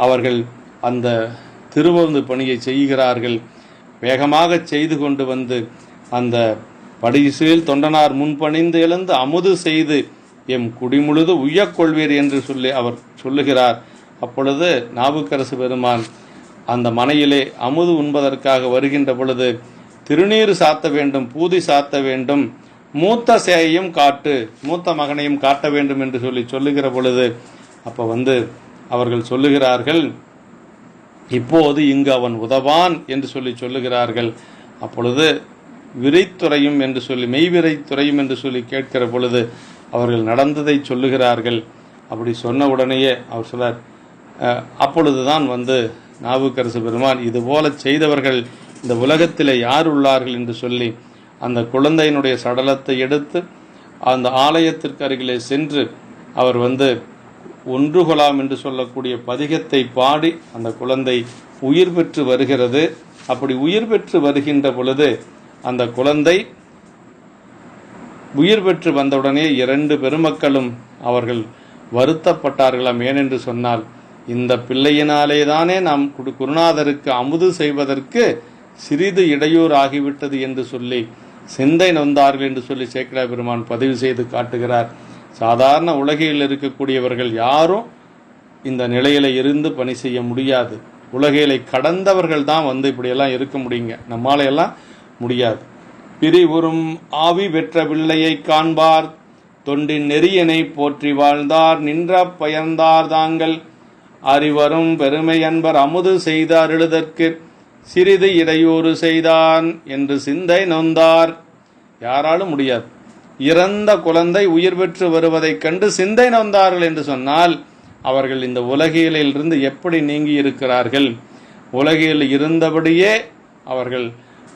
அவர்கள் அந்த திருவந்து பணியை செய்கிறார்கள். வேகமாக செய்து கொண்டு அந்த படிசீல் தொண்டனார் முன்பணிந்து எழுந்து அமுது செய்து எம் குடிமுழுது உய்யக்கொள்வீர் என்று சொல்லி அவர் சொல்லுகிறார். அப்பொழுது நாவுக்கரசு பெருமான் அந்த மனையிலே அமுது உண்பதற்காக வருகின்ற பொழுது திருநீறு சாத்த வேண்டும், பூதி சாத்த வேண்டும், மூத்த சேயையும் காட்டு, மூத்த மகனையும் காட்ட வேண்டும் என்று சொல்லி சொல்லுகிற பொழுது அப்போ அவர்கள் சொல்லுகிறார்கள், இப்போது இங்கு அவன் உதவான் என்று சொல்லி சொல்லுகிறார்கள். அப்பொழுது விரைத்துறையும் என்று சொல்லி, மெய்விரைத்துறையும் என்று சொல்லி கேட்கிற பொழுது அவர்கள் நடந்ததை சொல்லுகிறார்கள். அப்படி சொன்ன உடனேயே அவர் சொன்னார், அப்பொழுதுதான் நாவுக்கரசு பெருமான் இதுபோல செய்தவர்கள் இந்த உலகத்தில் யார் உள்ளார்கள் என்று சொல்லி அந்த குழந்தையினுடைய சடலத்தை எடுத்து அந்த ஆலயத்திற்கு அருகிலே சென்று அவர் ஒன்று கொலாம் என்று சொல்லக்கூடிய பதிகத்தை பாடி அந்த குழந்தை உயிர் பெற்று வருகிறது. அப்படி உயிர் பெற்று வருகின்ற பொழுது அந்த குழந்தை உயிர் பெற்று வந்தவுடனே 2 பெருமக்களும் அவர்கள் வருத்தப்பட்டார்களாம். ஏனென்று சொன்னால், இந்த பிள்ளையினாலே தானே நாம் குருநாதருக்கு அமுது செய்வதற்கு சிறிது இடையூறு ஆகிவிட்டது என்று சொல்லி சிந்தை நொந்தார்கள் என்று சொல்லி சேக்கிழார் பெருமான் பதிவு செய்து காட்டுகிறார். சாதாரண உலகில் இருக்கக்கூடியவர்கள் யாரும் இந்த நிலையில இருந்து பணி செய்ய முடியாது. உலகிலை கடந்தவர்கள் தான் இப்படியெல்லாம் இருக்க முடியுங்க. நம்மாலையெல்லாம் முடியாது. பிரிவுறும் ஆவி பெற்ற பிள்ளையை காண்பார், தொண்டின் நெறியனை போற்றி வாழ்ந்தார், நின்ற பயர்ந்தார் தாங்கள் அறிவரும் பெருமை அன்பர் அமுது செய்தார் எழுதற்கு சிறிது இடையூறு செய்தான் என்று சிந்தை நொந்தார். யாராலும் முடியாது. இறந்த குழந்தை உயிர் பெற்று வருவதைக் கண்டு சிந்தை நொந்தார்கள் என்று சொன்னால், அவர்கள் இந்த உலகியலிலிருந்து எப்படி நீங்கி இருக்கிறார்கள்? உலகில் இருந்தபடியே அவர்கள்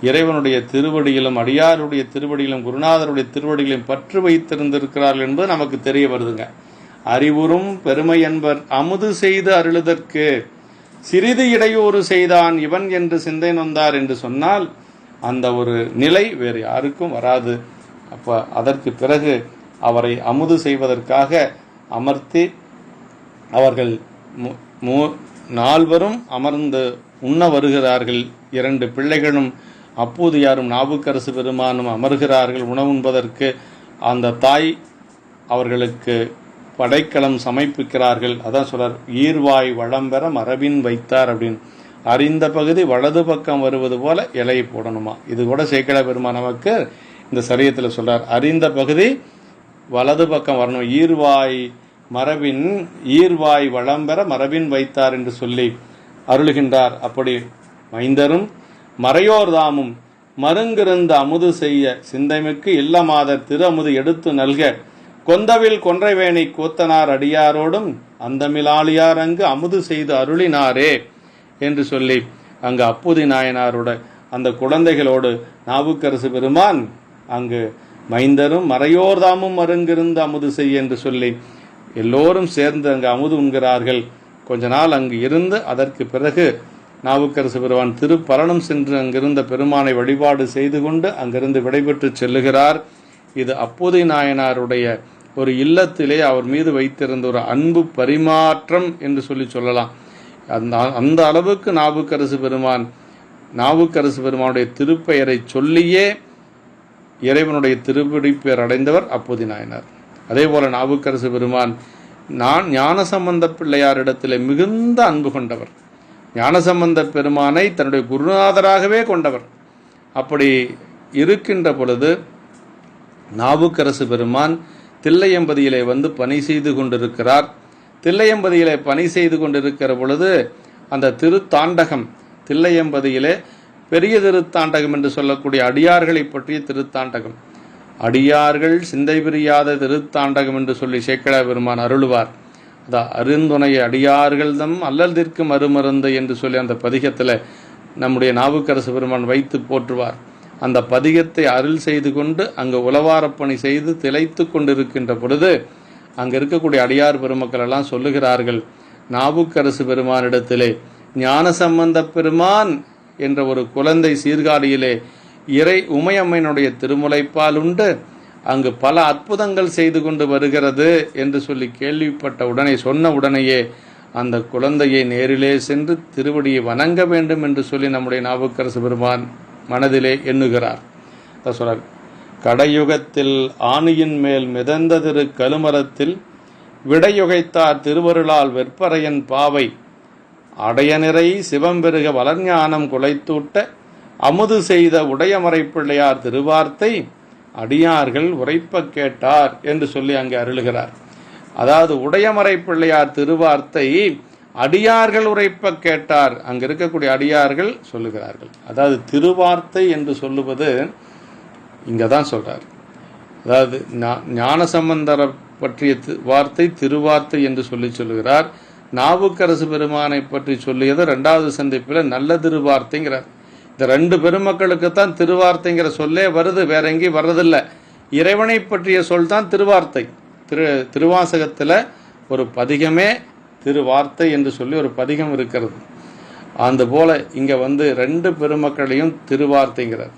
இறைவனுடைய திருவடியிலும் அடியாருடைய திருவடியிலும் குருநாதருடைய திருவடியிலும் பற்று வைத்திருந்திருக்கிறார்கள் என்பது நமக்கு தெரிய வருதுங்க. அறிவுறும் பெருமை என்பர் அமுது செய்து அருளுதற்கு சிறிது இடையூறு செய்தான் இவன் என்று சிந்தை நொந்தார் என்று சொன்னால், அந்த ஒரு நிலை வேறு யாருக்கும் வராது. அப்ப அதற்கு பிறகு அவரை அமுது செய்வதற்காக அமர்த்தி அவர்கள் 4 அமர்ந்து உண்ண வருகிறார்கள். 2 பிள்ளைகளும் அப்பூதியாரும் நாவுக்கரசு பெருமானும் அமர்கிறார்கள் உணவுண்பதற்கு. அந்த தாய் அவர்களுக்கு படைக்கலம் சமைப்பிக்கிறார்கள். அதான் சொல்றார், ஈர்வாய் வளம்பெற மரபின் வைத்தார் அப்படின்னு. அறிந்த பகுதி வலது பக்கம் வருவது போல இலையை போடணுமா. இது கூட சேக்கிழார் பெருமான் நமக்கு இந்த சரியத்தில் சொல்றார். அறிந்த பகுதி வலது பக்கம் வரணும். ஈர்வாய் வளம்பெற மரபின் வைத்தார் என்று சொல்லி அருளுகின்றார். அப்படி மைந்தரும் மறையோர் தாமும் மருங்கிருந்த அமுது செய்ய சிந்தைமிக்கு இல்லமாதர் திரு அமுது எடுத்து நல்க கொந்தவில் கொன்றைவேணி கூத்தனார் அடியாரோடும் அந்தமிலாளியார் அங்கு அமுது செய்து அருளினாரே என்று சொல்லி அங்கு அப்பூதி நாயனாரோட அந்த குழந்தைகளோடு நாவுக்கரசு பெருமான் அங்கு மைந்தரும் மறையோர்தாமும் மருங்கிருந்து அமுது செய்ய என்று சொல்லி எல்லோரும் சேர்ந்து அங்கு அமுது உண்கிறார்கள். கொஞ்ச நாள் அங்கு இருந்து அதற்கு பிறகு நாவுக்கரசு பெருமான் திருப்பரணம் சென்று அங்கிருந்த பெருமானை வழிபாடு செய்து கொண்டு அங்கிருந்து விடைபெற்று செல்லுகிறார். இது அப்பூதி நாயனாருடைய ஒரு இல்லத்திலே அவர் மீது வைத்திருந்த ஒரு அன்பு பரிமாற்றம் என்று சொல்லலாம். அந்த அளவுக்கு நாவுக்கரசு பெருமானுடைய திருப்பெயரை சொல்லியே இறைவனுடைய திருப்படி பெயர் அடைந்தவர் அப்பூதி நாயனார். அதே போல நாவுக்கரசு பெருமான் ஞானசம்பந்த பிள்ளையாரிடத்திலே மிகுந்த அன்பு கொண்டவர். ஞானசம்பந்த பெருமானை தன்னுடைய குருநாதராகவே கொண்டவர். அப்படி இருக்கின்ற பொழுது நாவுக்கரசு பெருமான் தில்லையம்பதியிலே பணி செய்து கொண்டிருக்கிறார். தில்லையம்பதியிலே பணி செய்து கொண்டிருக்கிற பொழுது அந்த திருத்தாண்டகம், தில்லையம்பதியிலே பெரிய திருத்தாண்டகம் என்று சொல்லக்கூடிய அடியார்களை பற்றிய திருத்தாண்டகம், அடியார்கள் சிந்தை பிரியாத திருத்தாண்டகம் என்று சொல்லி சேக்கிழார் பெருமான் அருளுவார். அதான் அருந்துணைய அடியார்கள் தம் அல்லதிற்கும் அருமருந்து என்று சொல்லி அந்த பதிகத்தில் நம்முடைய நாவுக்கரசு பெருமான் வைத்து போற்றுவார். அந்த பதிகத்தை அருள் செய்து கொண்டு அங்கு உளவாரப்பணி செய்து திளைத்து கொண்டிருக்கின்ற பொழுது அங்கு இருக்கக்கூடிய அடியார் பெருமக்கள் எல்லாம் சொல்லுகிறார்கள், நாவுக்கரசு பெருமானிடத்திலே ஞானசம்பந்த பெருமான் என்ற ஒரு குழந்தை சீர்காழியிலே இறை உமையம்மையினுடைய திருமுலைப்பால் உண்டு அங்கு பல அற்புதங்கள் செய்து கொண்டு வருகிறது என்று சொல்லி கேள்விப்பட்ட உடனே சொன்ன உடனேயே அந்த குழந்தையை நேரிலே சென்று திருவடியை வணங்க வேண்டும் என்று சொல்லி நம்முடைய நாவுக்கரசு பெருமான் மனதிலே எண்ணுகிறார். சொல்றார், கடையுகத்தில் ஆணியின் மேல் மிதந்த திரு கழுமரத்தில் விடையுகைத்தார் திருவருளால் வெற்பரையன் பாவை அடையநிறை சிவம்பெருக வளர்ஞானம் குலைத்தூட்ட அமுது செய்த உடையமறை பிள்ளையார் திருவார்த்தை அடியார்கள் உரைப்ப கேட்டார் என்று சொல்லி அங்கே அருளுகிறார். அதாவது உடையமறை பிள்ளையார் திருவார்த்தை அடியார்கள் உரைப்ப கேட்டார். அங்க இருக்கக்கூடிய அடியார்கள் சொல்லுகிறார்கள். அதாவது திருவார்த்தை என்று சொல்லுவது இங்கே தான் சொல்கிறார். அதாவது ஞானசம்பந்தரை பற்றிய வார்த்தை திருவார்த்தை என்று சொல்லுகிறார். நாவுக்கரசு பெருமானை பற்றி சொல்லியது 2வது சந்திப்பில் நல்ல திருவார்த்தைங்கிறார். இந்த 2 பெருமக்களுக்குத்தான் திருவார்த்தைங்கிற சொல்லே வருது, வேற எங்கேயும் வர்றதில்லை. இறைவனை பற்றிய சொல் தான் திருவார்த்தை. திருவாசகத்தில் ஒரு பதிகமே திருவார்த்தை என்று சொல்லி ஒரு பதிகம் இருக்கிறது. அந்த போல இங்கே 2 பெருமக்களையும் திருவார்த்தைங்கிறார்.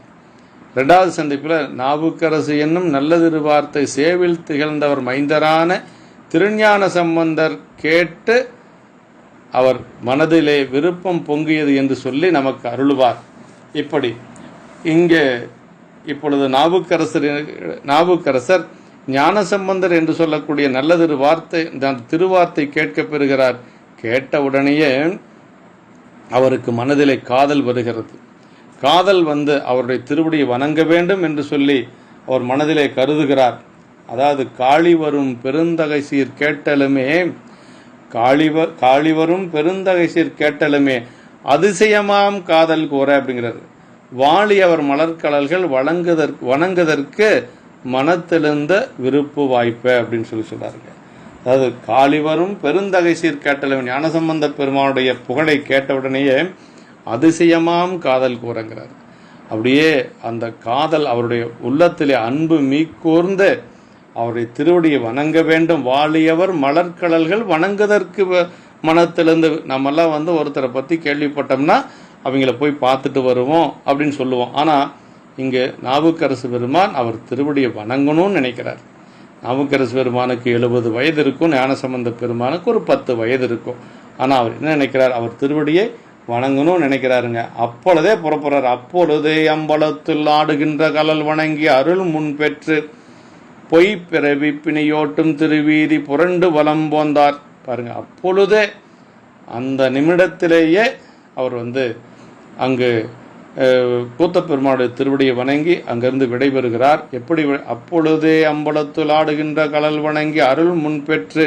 2வது சந்திப்பில் நாவுக்கரசு என்னும் நல்ல திருவார்த்தை சேவில் திகழ்ந்தவர் மைந்தரான திருஞான சம்பந்தர் கேட்டு அவர் மனதிலே விருப்பம் பொங்கியது என்று சொல்லி நமக்கு அருள்வார். இப்படி இங்கே இப்பொழுது நாவுக்கரசர் ஞானசம்பந்தர் என்று சொல்லக்கூடிய நல்ல திருவார்த்தை கேட்க பெறுகிறார். கேட்ட உடனேயே அவருக்கு மனதிலே காதல் வருகிறது. காதல் அவருடைய திருவடியை வணங்க வேண்டும் என்று சொல்லி அவர் மனதிலே கருதுகிறார். அதாவது காளி வரும் பெருந்தகை சீர் கேட்டலுமே, காளி வரும் பெருந்தகை சீர் கேட்டலுமே அதிசயமாம் காதல் கூற அப்படிங்கிறார். வாளி அவர் மலர்கடல்கள் வணங்குவதற்கு மனத்தெழுந்த விருப்பு வாய்ப்ப அப்படின்னு சொல்றாருங்க. அதாவது காளி வரும் பெருந்தகை சீர் கேட்டலுமே, ஞானசம்பந்த பெருமானுடைய புகழை கேட்டவுடனேயே அதிசயமாம் காதல் கூறங்கிறார். அப்படியே அந்த காதல் அவருடைய உள்ளத்திலே அன்பு மீக்கூர்ந்து அவருடைய திருவடியை வணங்க வேண்டும். வாழியவர் மலர்கடல்கள் வணங்குவதற்கு மனத்திலிருந்து நம்மெல்லாம் ஒருத்தரை பற்றி கேள்விப்பட்டோம்னா அவங்கள போய் பார்த்துட்டு வருவோம் அப்படின்னு சொல்லுவோம். ஆனால் இங்கே நாவுக்கரசு பெருமான் அவர் திருவடியை வணங்கணும்னு நினைக்கிறார். நாவுக்கரசு பெருமானுக்கு 70 வயது இருக்கும், ஞானசம்பந்த பெருமானுக்கு ஒரு 10 வயது இருக்கும். ஆனால் அவர் என்ன நினைக்கிறார்? அவர் திருவடியை வணங்கணும்னு நினைக்கிறாருங்க. அப்பொழுதே புறப்படுறார். அப்பொழுதே அம்பலத்தில் ஆடுகின்ற கலல் வணங்கி அருள் முன் பெற்று பொய் பிறவி பிணியோட்டும் திருவீதி புரண்டு வலம் போந்தார். பாருங்க, அப்பொழுதே அந்த நிமிடத்திலேயே அவர் அங்கு கூத்தப்பெருமானுடைய திருவடியை வணங்கி அங்கிருந்து விடைபெறுகிறார். எப்படி? அப்பொழுதே அம்பலத்தில் ஆடுகின்ற கலல் வணங்கி அருள் முன் பெற்று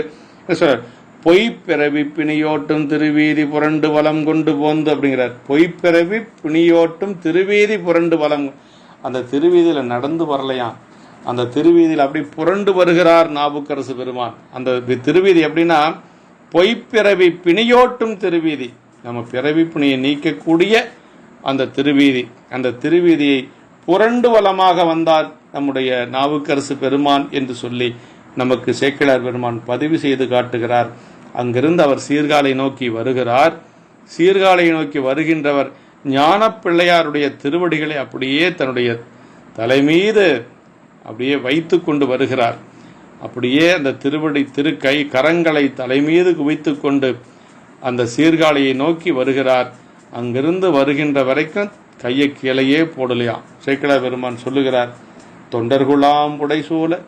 பொய்ப்பிறவி பிணியோட்டும் திருவீதி புரண்டு வலம் கொண்டு போந்து அப்படிங்கிறார். பொய்ப்பிறவி பிணியோட்டும் திருவீதி புரண்டு வலம், அந்த திருவீதியில் நடந்து வரலையாம், அந்த திருவீதியில் அப்படி புரண்டு வருகிறார் நாவுக்கரசு பெருமான். அந்த திருவீதி எப்படின்னா பொய்ப்பிறவி பிணியோட்டும் திருவீதி, நம்ம பிறவி பிணியை நீக்கக்கூடிய அந்த திருவீதி. அந்த திருவீதியை புரண்டு வலமாக வந்தார் நம்முடைய நாவுக்கரசு பெருமான் என்று சொல்லி நமக்கு சேக்கிழார் பெருமான் பதிவு செய்து காட்டுகிறார். அங்கிருந்து அவர் சீர்காழி நோக்கி வருகிறார். சீர்காழி நோக்கி வருகின்றவர் ஞான பிள்ளையாருடைய திருவடிகளை அப்படியே தன்னுடைய தலைமீது அப்படியே வைத்து கொண்டு வருகிறார். அப்படியே அந்த திருவடி திருக்கை கரங்களை தலைமீது குவித்து கொண்டு அந்த சீர்காழியை நோக்கி வருகிறார். அங்கிருந்து வருகின்ற வரைக்கும் கையை கீழையே போடலையாம். சேக்கிழார் பெருமான் சொல்லுகிறார், தொண்டர்குலாம் புடைசூல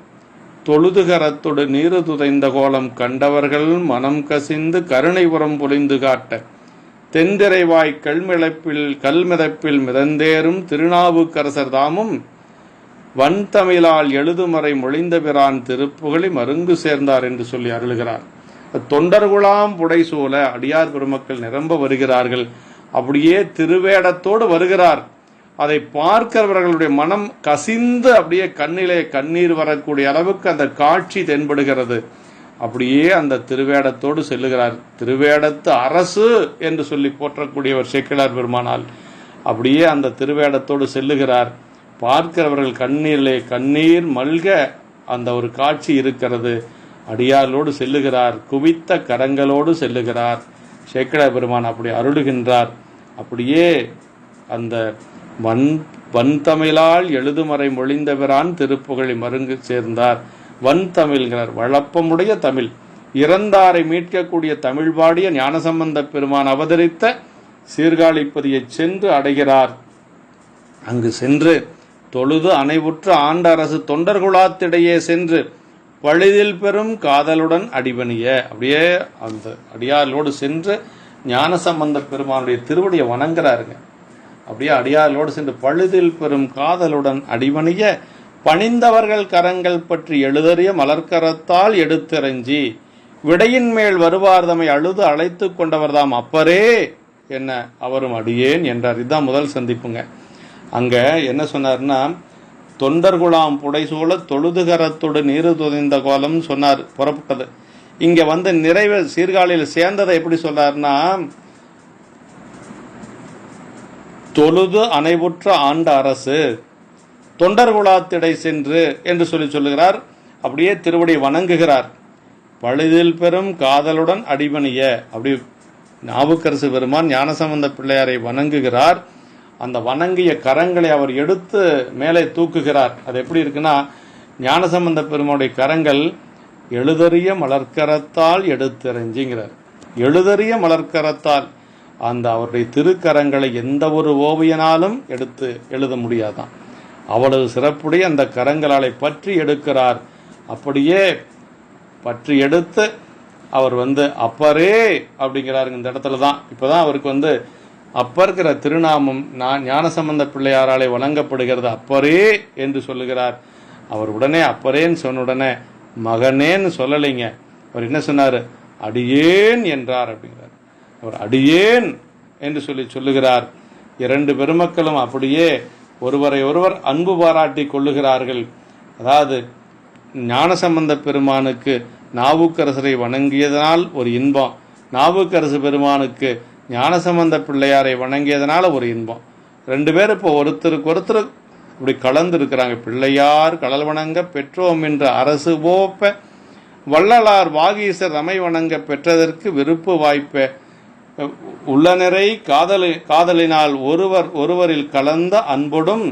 தொழுதுகரத்தொடு நீரு துதைந்த கோலம் கண்டவர்கள் மனம் கசிந்து கருணை புறம் பொழிந்து காட்ட தென்திரைவாய் கல்மிதப்பில் மிதந்தேறும் திருநாவுக்கரசர் தாமும் வன்தமிழால் எழுதுமறை மொழிந்த பிரான் திருப்புகழி மருங்கு சேர்ந்தார் என்று சொல்லி அருளுகிறார். தொண்டர்குலாம் புடைசூல அடியார் பெருமக்கள் நிரம்ப வருகிறார்கள். அப்படியே திருவேடத்தோடு வருகிறார். அதை பார்க்கிறவர்களுடைய மனம் கசிந்து அப்படியே கண்ணிலே கண்ணீர் வரக்கூடிய அளவுக்கு அந்த காட்சி தென்படுகிறது. அப்படியே அந்த திருவேடத்தோடு செல்லுகிறார். திருவேடத்து அரசு என்று சொல்லி போற்றக்கூடியவர் சேக்கிழார் பெருமானால். அப்படியே அந்த திருவேடத்தோடு செல்லுகிறார். பார்க்கிறவர்கள் கண்ணீரிலே கண்ணீர் மல்க அந்த ஒரு காட்சி இருக்கிறது. அடியாரோடு செல்லுகிறார், குவித்த கரங்களோடு செல்லுகிறார். சேக்கிழார் பெருமான் அப்படி அருளுகின்றார். அப்படியே அந்த வன்தமிழால் எழுதுமறை மொழிந்தவரான் திருப்புகழி மருங்கு சேர்ந்தார். வன்தமிழ்கிறார், வழப்பமுடைய தமிழ், இறந்தாரை மீட்கக்கூடிய தமிழ் பாடிய ஞானசம்பந்த பெருமான் அவதரித்த சீர்காழிப்பதியை சென்று அடைகிறார். அங்கு சென்று தொழுது அணைவுற்று ஆண்ட அரசு தொண்டர்குலாத்திடையே சென்று பழிதில் பெரும் காதலுடன் அடிபணிய, அப்படியே அந்த அடியாரோடு சென்று ஞானசம்பந்த பெருமானுடைய திருவடியை வணங்குறாருங்க. அப்படியே அடியாரோடு சென்று பழுதில் பெரும் காதலுடன் அடிபணிய பணிந்தவர்கள் கரங்கள் பற்றி எழுதறிய மலர்கரத்தால் எடுத்திறஞ்சி விடையின் மேல் வருவார் தம்மை அழுது அழைத்து கொண்டவர் தாம் அப்பரே என்ன அவரும் அடியேன் என்றார். இதுதான் முதல் சந்திப்புங்க. அங்க என்ன சொன்னார்னா, தொண்டர்குழாம் புடைசூழ தொழுதுகரத்தோடு நீரு துதைந்த கோலம் சொன்னார் புறப்பட்டது. இங்க வந்து நிறைவு சீர்காழியில் சேர்ந்ததை எப்படி சொல்றாருன்னா, தொழுது அனைவுற்ற ஆண்ட அரசு தொண்டர்குழாத்திடை சென்று என்று சொல்லுகிறார். அப்படியே திருவடி வணங்குகிறார். பழுதில் பெரும் காதலுடன் அடிபணிய, அப்படி நாவுக்கரசு பெருமான் ஞானசம்பந்த பிள்ளையாரை வணங்குகிறார். அந்த வணங்கிய கரங்களை அவர் எடுத்து மேலே தூக்குகிறார். அது எப்படி இருக்குன்னா, ஞானசம்பந்த பெருமானுடைய கரங்கள் எழுதறிய மலர்க்கரத்தால் எடுத்தறிஞ்சுங்கிறார். எழுதறிய மலர்க்கரத்தால், அந்த அவருடைய திருக்கரங்களை எந்த ஒரு ஓவியனாலும் எடுத்து எழுத முடியாதான். அவ்வளவு சிறப்புடைய அந்த கரங்களாலை பற்றி எடுக்கிறார். அப்படியே பற்றி எடுத்து அவர் வந்து அப்பரே அப்படிங்கிறாருங்க. இந்த இடத்துல தான் இப்போதான் அவருக்கு வந்து அப்பர்கிற திருநாமம் ஞானசம்பந்த பிள்ளையாராலே வழங்கப்படுகிறது. அப்பரே என்று சொல்லுகிறார். அவர் உடனே அப்பரேன்னு சொன்ன உடனே மகனேன்னு சொல்லலைங்க. அவர் என்ன சொன்னார்? அடியேன் என்றார் அப்படிங்கிறார். அவர் அடியேன் என்று சொல்லுகிறார். இரண்டு பெருமக்களும் அப்படியே ஒருவரை ஒருவர் அன்பு பாராட்டி கொள்ளுகிறார்கள். அதாவது ஞானசம்பந்த பெருமானுக்கு நாவுக்கரசரை வணங்கியதனால் ஒரு இன்பம், நாவுக்கரசு பெருமானுக்கு ஞானசம்பந்த பிள்ளையாரை வணங்கியதனால ஒரு இன்பம். ரெண்டு பேரும் இப்போ ஒருத்தருக்கு ஒருத்தர் இப்படி கலந்து இருக்கிறாங்க. பிள்ளையார் கடல் வணங்க பெற்றோம் என்ற அரசு போப்ப, வள்ளலார் வாகீசர் ரமை வணங்க பெற்றதற்கு விருப்பு வாய்ப்ப, உள்ளநிறை காதலினால் ஒருவரில் கலந்த அன்போடும்,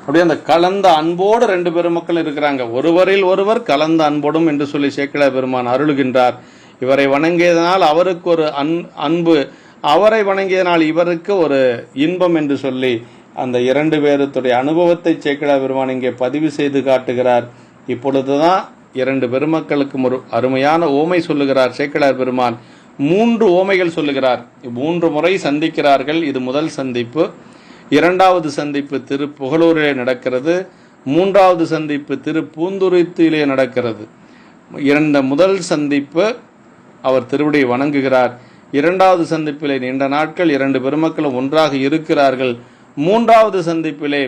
அப்படியே அந்த கலந்த அன்போடு ரெண்டு பெருமக்கள் இருக்கிறாங்க. ஒருவரில் ஒருவர் கலந்த அன்போடும் என்று சொல்லி சேக்கிழார் பெருமான் அருளுகின்றார். இவரை வணங்கியதனால் அவருக்கு ஒரு அன்பு, அவரை வணங்கியதனால் இவருக்கு ஒரு இன்பம் என்று சொல்லி அந்த இரண்டு பேருடைய அனுபவத்தை சேக்கிழார் பெருமான் இங்கே பதிவு செய்து காட்டுகிறார். இப்பொழுதுதான் இரண்டு பெருமக்களுக்கும் ஒரு அருமையான ஓமை சொல்லுகிறார் சேக்கிழார் பெருமான். 3 ஓமைகள் சொல்லுகிறார். 3 முறை சந்திக்கிறார்கள். இது முதல் சந்திப்பு. இரண்டாவது சந்திப்பு திருப்புகலூரிலே நடக்கிறது. மூன்றாவது சந்திப்பு திருப்பூந்துருத்தியிலே நடக்கிறது. முதல் சந்திப்பு அவர் திருவடியை வணங்குகிறார். இரண்டாவது சந்திப்பிலே நீண்ட நாட்கள் இரண்டு பெருமக்களும் ஒன்றாக இருக்கிறார்கள். மூன்றாவது சந்திப்பிலே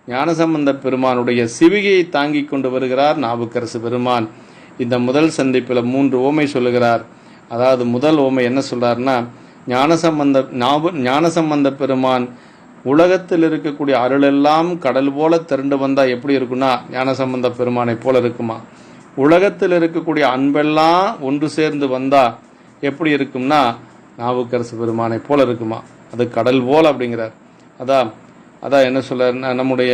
ஞானசம்பந்த பெருமானுடைய சிவிகையை தாங்கிக் கொண்டு வருகிறார் நாவுக்கரசு பெருமான். இந்த முதல் சந்திப்பில் 3 ஓமை சொல்லுகிறார். அதாவது முதல் ஓமை என்ன சொல்றாருன்னா, ஞானசம்பந்த பெருமான் உலகத்தில் இருக்கக்கூடிய அருளெல்லாம் கடல் போல திரண்டு வந்தா எப்படி இருக்குன்னா ஞானசம்பந்த பெருமானை போல இருக்குமா. உலகத்தில் இருக்கக்கூடிய அன்பெல்லாம் ஒன்று சேர்ந்து வந்தா எப்படி இருக்கும்னா நாவுக்கரசு பெருமானை போல இருக்குமா. அது கடல் போல அப்படிங்கிறார். அதான் என்ன சொல்ற, நம்முடைய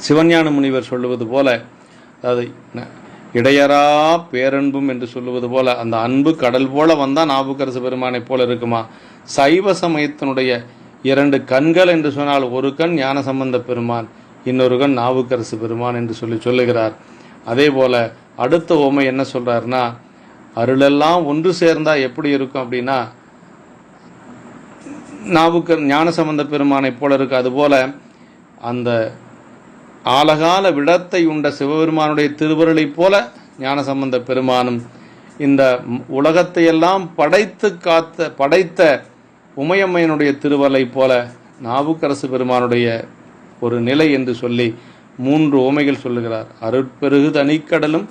சிவஞான முனிவர் சொல்லுவது போல, அதாவது இடையரா பேரன்பும் என்று சொல்லுவது போல, அந்த அன்பு கடல் போல வந்தா நாவுக்கரசு பெருமானை போல இருக்குமா. சைவ சமயத்தினுடைய 2 கண்கள் என்று சொன்னால் ஒரு கண் ஞானசம்பந்த பெருமான், இன்னொரு கண் நாவுக்கரசு பெருமான் என்று சொல்லுகிறார். அதே போல அடுத்த ஓமை என்ன சொல்றாருன்னா, அருளெல்லாம் ஒன்று சேர்ந்தா எப்படி இருக்கும் அப்படின்னா ஞானசம்பந்த பெருமானை போல இருக்கு. அதுபோல அந்த ஆலகால விடத்தை உண்ட சிவபெருமானுடைய திருவருளை போல ஞானசம்பந்த பெருமானும் இந்த உலகத்தையெல்லாம் படைத்த உமையம்மையனுடைய திருவருளை போல நாவுக்கரசு பெருமானுடைய ஒரு நிலை என்று சொல்லி 3 ஓமைகள் சொல்லுகிறார். அருட்பெருகு தனிக்கடலும்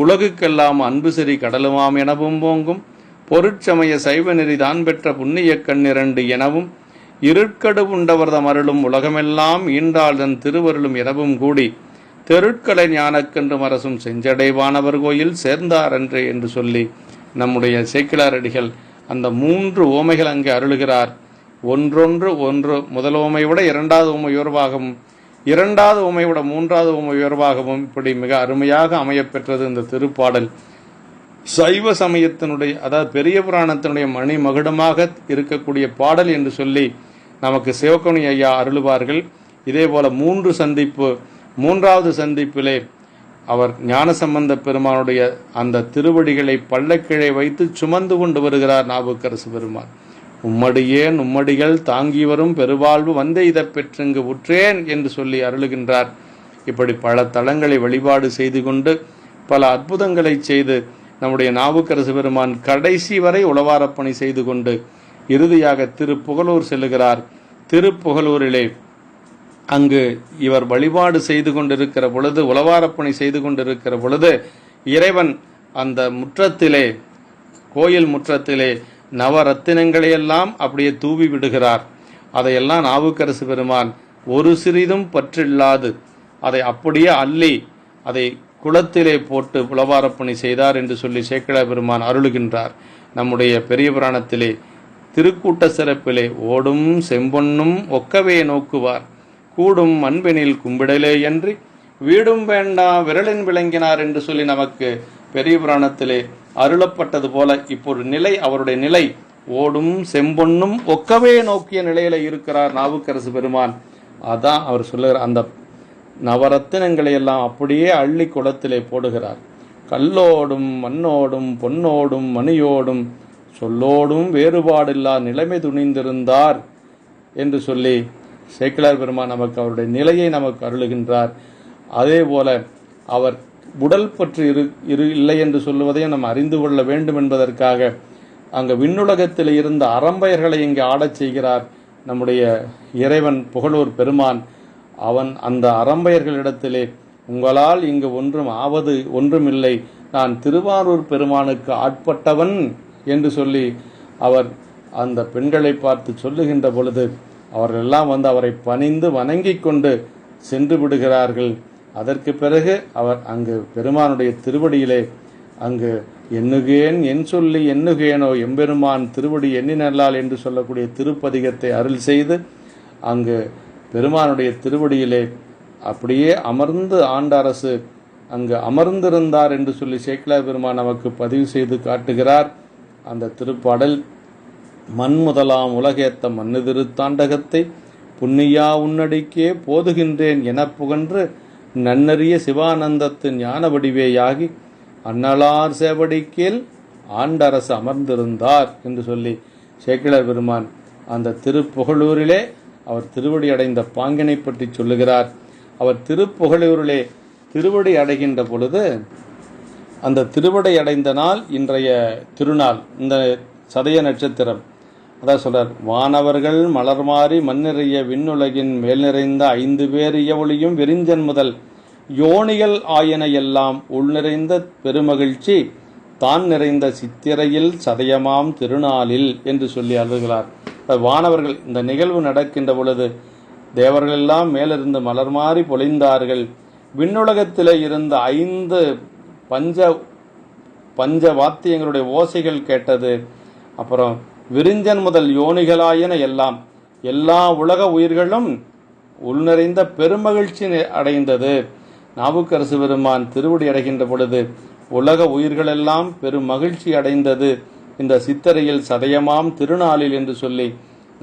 உலகுக்கெல்லாம் அன்பு சரி கடலுமாம் எனவும் போங்கும், பொருட்சமய சைவ நெறி தான் பெற்ற புண்ணிய கண்ணிரண்டு எனவும், இருட்கடு உண்டவர்தம் அருளும் உலகமெல்லாம் ஈன்றாள்தன் திருவருளும் எனவும் கூடி, தெருட்கலை ஞானக்கென்று மரசும் செஞ்சடைவானவர் கோயில் சேர்ந்தாரன்றே என்று சொல்லி நம்முடைய சேக்கிழாரடிகள் அந்த 3 ஓமைகள் அங்கே அருளுகிறார். ஒன்று முதல் ஓமை விட இரண்டாவது ஓமை உயர்வாகவும், இரண்டாவது ஓமை விட மூன்றாவது ஓமை உயர்வாகவும் இப்படி மிக அருமையாக அமையப்பெற்றது இந்த திருப்பாடல். சைவ சமயத்தினுடைய, அதாவது பெரிய புராணத்தினுடைய மணி மகுடமாக இருக்கக்கூடிய பாடல் என்று சொல்லி நமக்கு சிவகோணி ஐயா அருளுவார்கள். இதே போல 3 சந்திப்பு, மூன்றாவது சந்திப்பிலே அவர் ஞானசம்பந்த பெருமானுடைய அந்த திருவடிகளை பல்லக்கிழை வைத்து சுமந்து கொண்டு வருகிறார் நாவுக்கரசு பெருமான். உம்மடியேன் உம்மடிகள் தாங்கி வரும் பெருவாழ்வு வந்தெய்த பெற்றுங்கு உற்றேன் என்று சொல்லி அருளுகின்றார். இப்படி பல தலங்களை வழிபாடு செய்து கொண்டு பல அற்புதங்களை செய்து நம்முடைய நாவுக்கரசு பெருமான் கடைசி வரை உளவாரப்பணி செய்து கொண்டு இறுதியாக திருப்புகலூர் செல்லுகிறார். திருப்புகலூரிலே அங்கு இவர் வழிபாடு செய்து கொண்டிருக்கிற பொழுது, உளவாரப்பணி செய்து கொண்டிருக்கிற பொழுது, இறைவன் அந்த முற்றத்திலே, கோயில் முற்றத்திலே நவரத்தினங்களையெல்லாம் அப்படியே தூவி விடுகிறார். அதையெல்லாம் நாவுக்கரசு பெருமான் ஒரு சிறிதும் பற்றில்லாது அதை அப்படியே அள்ளி அதை குளத்திலே போட்டு உளவாரப்பணி செய்தார் என்று சொல்லி சேக்கிழார் பெருமான் அருளுகின்றார். நம்முடைய பெரிய புராணத்திலே திருக்கூட்ட சிறப்பிலே ஓடும் செம்பொன்னும் ஒக்கவே நோக்குவார், கூடும் மண்பெனில் கும்பிடலே என்று வீடும் வேண்டா விரலின் விளங்கினார் என்று சொல்லி நமக்கு பெரிய புராணத்திலே அருளப்பட்டது போல இப்போது நிலை, அவருடைய நிலை ஓடும் செம்பொன்னும் ஒக்கவே நோக்கிய நிலையில இருக்கிறார் நாவுக்கரசு பெருமான். அதான் அவர் சொல்லுகிறார், அந்த நவரத்தினங்களை எல்லாம் அப்படியே அள்ளி குளத்திலே போடுகிறார். கல்லோடும் மண்ணோடும் பொன்னோடும் மணியோடும் சொல்லோடும் வேறுபாடில்லா நிலைமை துணிந்திருந்தார் என்று சொல்லி சேக்கிழார் பெருமான் நமக்கு அவருடைய நிலையை நமக்கு அருளுகின்றார். அதே போல அவர் உடல் பற்றி இல்லை என்று சொல்லுவதையும் நம்ம அறிந்து கொள்ள வேண்டும் என்பதற்காக அங்கு விண்ணுலகத்தில் இருந்த அரம்பயர்களை இங்கே ஆடச் செய்கிறார் நம்முடைய இறைவன் புகழூர் பெருமான். அவன் அந்த அரம்பயர்களிடத்திலே, உங்களால் இங்கு ஒன்றும் ஆவது ஒன்றுமில்லை, நான் திருவாரூர் பெருமானுக்கு ஆட்பட்டவன் என்று சொல்லி அவர் அந்த பெண்களை பார்த்து சொல்லுகின்ற பொழுது அவர்களெல்லாம் அவரை பணிந்து வணங்கி கொண்டு சென்று விடுகிறார்கள். அதற்கு பிறகு அவர் அங்கு பெருமானுடைய திருவடியிலே அங்கு எண்ணுகேன் என் சொல்லி எண்ணுகேனோ எம்பெருமான் திருவடி எண்ணினல்லால் என்று சொல்லக்கூடிய திருப்பதிகத்தை அருள் செய்து அங்கு பெருமானுடைய திருவடியிலே அப்படியே அமர்ந்து ஆண்டரசு அங்கு அமர்ந்திருந்தார் என்று சொல்லி சேக்கிழார் பெருமான் நமக்கு பதிவு செய்து காட்டுகிறார். அந்த திருப்பாடல், மண் முதலாம் உலகேத்த மண்ணு திருத்தாண்டகத்தை புண்ணியா உன்னடிக்கே போதுகின்றேன் என புகன்று நன்னறிய சிவானந்தத்தின் ஞான வடிவேயாகி அன்னலார் சேவடிக்கேல் ஆண்டரசு அமர்ந்திருந்தார் என்று சொல்லி சேக்கிழார் பெருமான் அந்த திருப்புகழூரிலே அவர் திருவடி அடைந்த பாங்கினை பற்றி சொல்லுகிறார். அவர் திருப்புகழூரிலே திருவடி அடைகின்ற பொழுது, அந்த திருவடி அடைந்த நாள் இன்றைய திருநாள், இந்த சதய நட்சத்திரம். அதான் சொல்றார், வானவர்கள் மலர் மாறி மண்ணிறைய விண்ணுலகின் மேல் நிறைந்த 5 பேர் இயவொளியும் விரிஞ்சன் முதல் யோனிகள் ஆயன எல்லாம் உள் நிறைந்த பெருமகிழ்ச்சி தான் நிறைந்த சித்திரையில் சதயமாம் திருநாளில் என்று சொல்லி அருள்கிறார். வானவர்கள் இந்த நிகழ்வு நடக்கின்ற பொழுது தேவர்கள் எல்லாம் மேலிருந்து மலர் மாறி பொழிந்தார்கள். விண்ணுலகத்திலே இருந்த 5 பஞ்ச வாத்தியங்களுடைய ஓசைகள் கேட்டது. அப்புறம் விரிஞ்சன் முதல் யோனிகளாயன எல்லாம், எல்லா உலக உயிர்களும் உள்நிறைந்த பெருமகிழ்ச்சி அடைந்தது. நாவுக்கரசு பெருமான் திருவடி அடைகின்ற பொழுது உலக உயிர்களெல்லாம் பெரும் மகிழ்ச்சி அடைந்தது இந்த சித்திரையில் சதயமாம் திருநாளில் என்று சொல்லி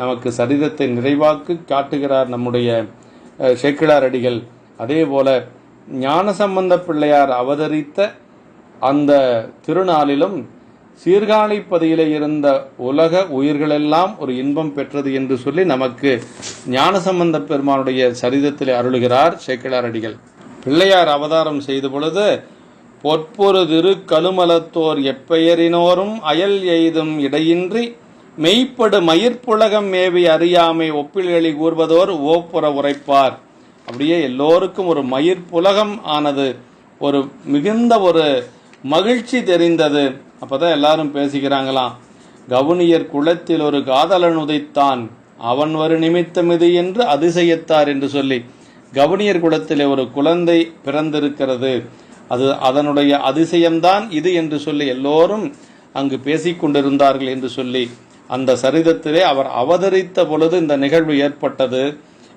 நமக்கு சரிதத்தை நிறைவாக்கு காட்டுகிறார் நம்முடைய சேக்கிழார் அடிகள். அதே போல ஞானசம்பந்த பிள்ளையார் அவதரித்த அந்த திருநாளிலும் சீர்காழிப்பதியிலே இருந்த உலக உயிர்களெல்லாம் ஒரு இன்பம் பெற்றது என்று சொல்லி நமக்கு ஞானசம்பந்த பெருமானுடைய சரிதத்திலே அருளுகிறார் சேக்கிழார் அடிகள். பிள்ளையார் அவதாரம் செய்த பொழுது, பொற்பொரு திரு கழுமலத்தோர் எப்பெயரினோரும் அயல் எய்தும் இடையின்றி மெய்ப்படு மயிர்ப்புலகம் மேவி அறியாமை ஒப்பில்களி கூறுவதோர் ஓப்புற உரைப்பார். அப்படியே எல்லோருக்கும் ஒரு மயிர்ப்புலகம் ஆனது, ஒரு மிகுந்த ஒரு மகிழ்ச்சி தெரிந்தது. அப்பதான் எல்லாரும் பேசிக்கிறாங்களாம், கவுனியர் குளத்தில் ஒரு காதலன் உதைத்தான், அவன் ஒரு நிமித்தம் இது என்று அதிசயத்தார் என்று சொல்லி, கவுனியர் குளத்திலே ஒரு குழந்தை பிறந்திருக்கிறது, அது அதனுடைய அதிசயம்தான் இது என்று சொல்லி எல்லோரும் அங்கு பேசிக்கொண்டிருந்தார்கள் என்று சொல்லி அந்த சரிதத்திலே அவர் அவதரித்த பொழுது இந்த நிகழ்வு ஏற்பட்டது.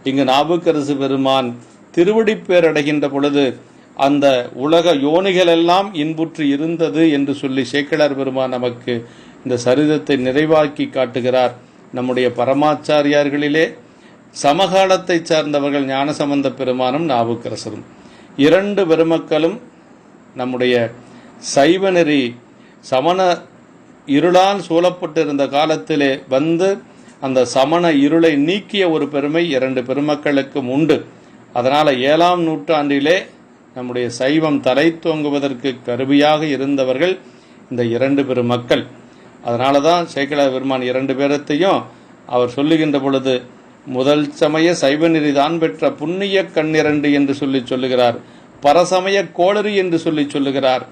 இங்கு நாவுக்கரசு பெருமான் திருவடி பேரடைகின்ற பொழுது அந்த உலக யோனிகள் எல்லாம் இன்புற்று இருந்தது என்று சொல்லி சேக்கிழார் பெருமான் நமக்கு இந்த சரிதத்தை நிறைவாக்கி காட்டுகிறார். நம்முடைய பரமாச்சாரியார்களிலே சமகாலத்தை சார்ந்தவர்கள் ஞானசம்பந்த பெருமானும் நாவுக்கரசரும், 2 பெருமக்களும் நம்முடைய சைவநெறி சமண இருளால் சூழப்பட்டிருந்த காலத்திலே வந்து அந்த சமண இருளை நீக்கிய ஒரு பெருமை 2 பெருமக்களுக்கும் உண்டு. அதனால 7ஆம் நூற்றாண்டிலே நம்முடைய சைவம் தலை தோங்குவதற்கு கருவியாக இருந்தவர்கள் இந்த 2 பெருமக்கள். அதனால தான் சேக்கிழார் பெருமான் 2 பேரத்தையும் அவர் சொல்லுகின்ற பொழுது முதல் சமய சைவ நெறிதான் பெற்ற புண்ணிய கண்ணிரண்டு என்று சொல்லுகிறார். பரசமய கோளறு என்று சொல்லுகிறார்.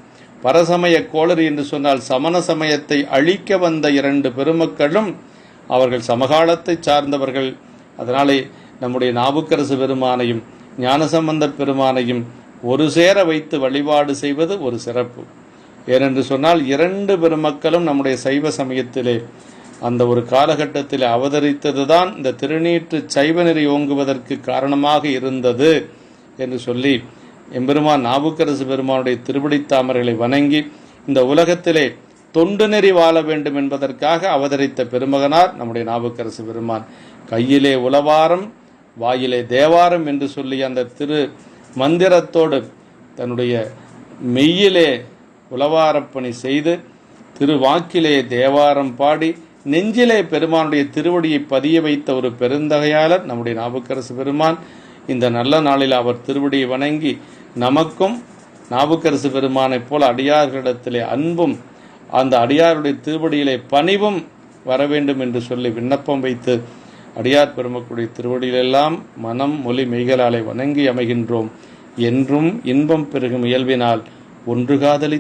பரசமய கோளறு என்று சொன்னால் சமண சமயத்தை அழிக்க வந்த 2 பெருமக்களும் அவர்கள் சமகாலத்தை சார்ந்தவர்கள். அதனாலே நம்முடைய நாவுக்கரசு பெருமானையும் ஞானசம்பந்தர் பெருமானையும் ஒரு சேர வைத்து வழிபாடு செய்வது ஒரு சிறப்பு. ஏனென்று சொன்னால் 2 பெருமக்களும் நம்முடைய சைவ சமயத்திலே அந்த ஒரு காலகட்டத்தில் அவதரித்ததுதான் இந்த திருநீற்று சைவ நெறி ஓங்குவதற்கு காரணமாக இருந்தது என்று சொல்லி எம்பெருமான் நாவுக்கரசு பெருமானுடைய திருவடித்தாமர்களை வணங்கி இந்த உலகத்திலே தொண்டு நெறி வாழ வேண்டும் என்பதற்காக அவதரித்த பெருமகனார் நம்முடைய நாவுக்கரசு பெருமான். கையிலே உலவாரம் வாயிலே தேவாரம் என்று சொல்லி அந்த திரு மந்திரத்தோடு தன்னுடைய மெய்யிலே உலவாரப்பணி செய்து திருவாக்கிலே தேவாரம் பாடி நெஞ்சிலே பெருமானுடைய திருவடியை பதிய வைத்த ஒரு பெருந்தகையாளர் நம்முடைய நாவுக்கரசு பெருமான். இந்த நல்ல நாளில் அவர் திருவடியை வணங்கி நமக்கும் நாவுக்கரசு பெருமானைப் போல அடியார்களிடத்திலே அன்பும் அந்த அடியாருடைய திருவடியிலே பணிவும் வர வேண்டும் என்று சொல்லி விண்ணப்பம் வைத்து அடியார் பெருமக்களுடைய திருவடியிலெல்லாம் மனம் மொழி மெய்களாலே வணங்கி அமைகின்றோம். என்றும் இன்பம் பெருகும் இயல்பினால் ஒன்று காதலி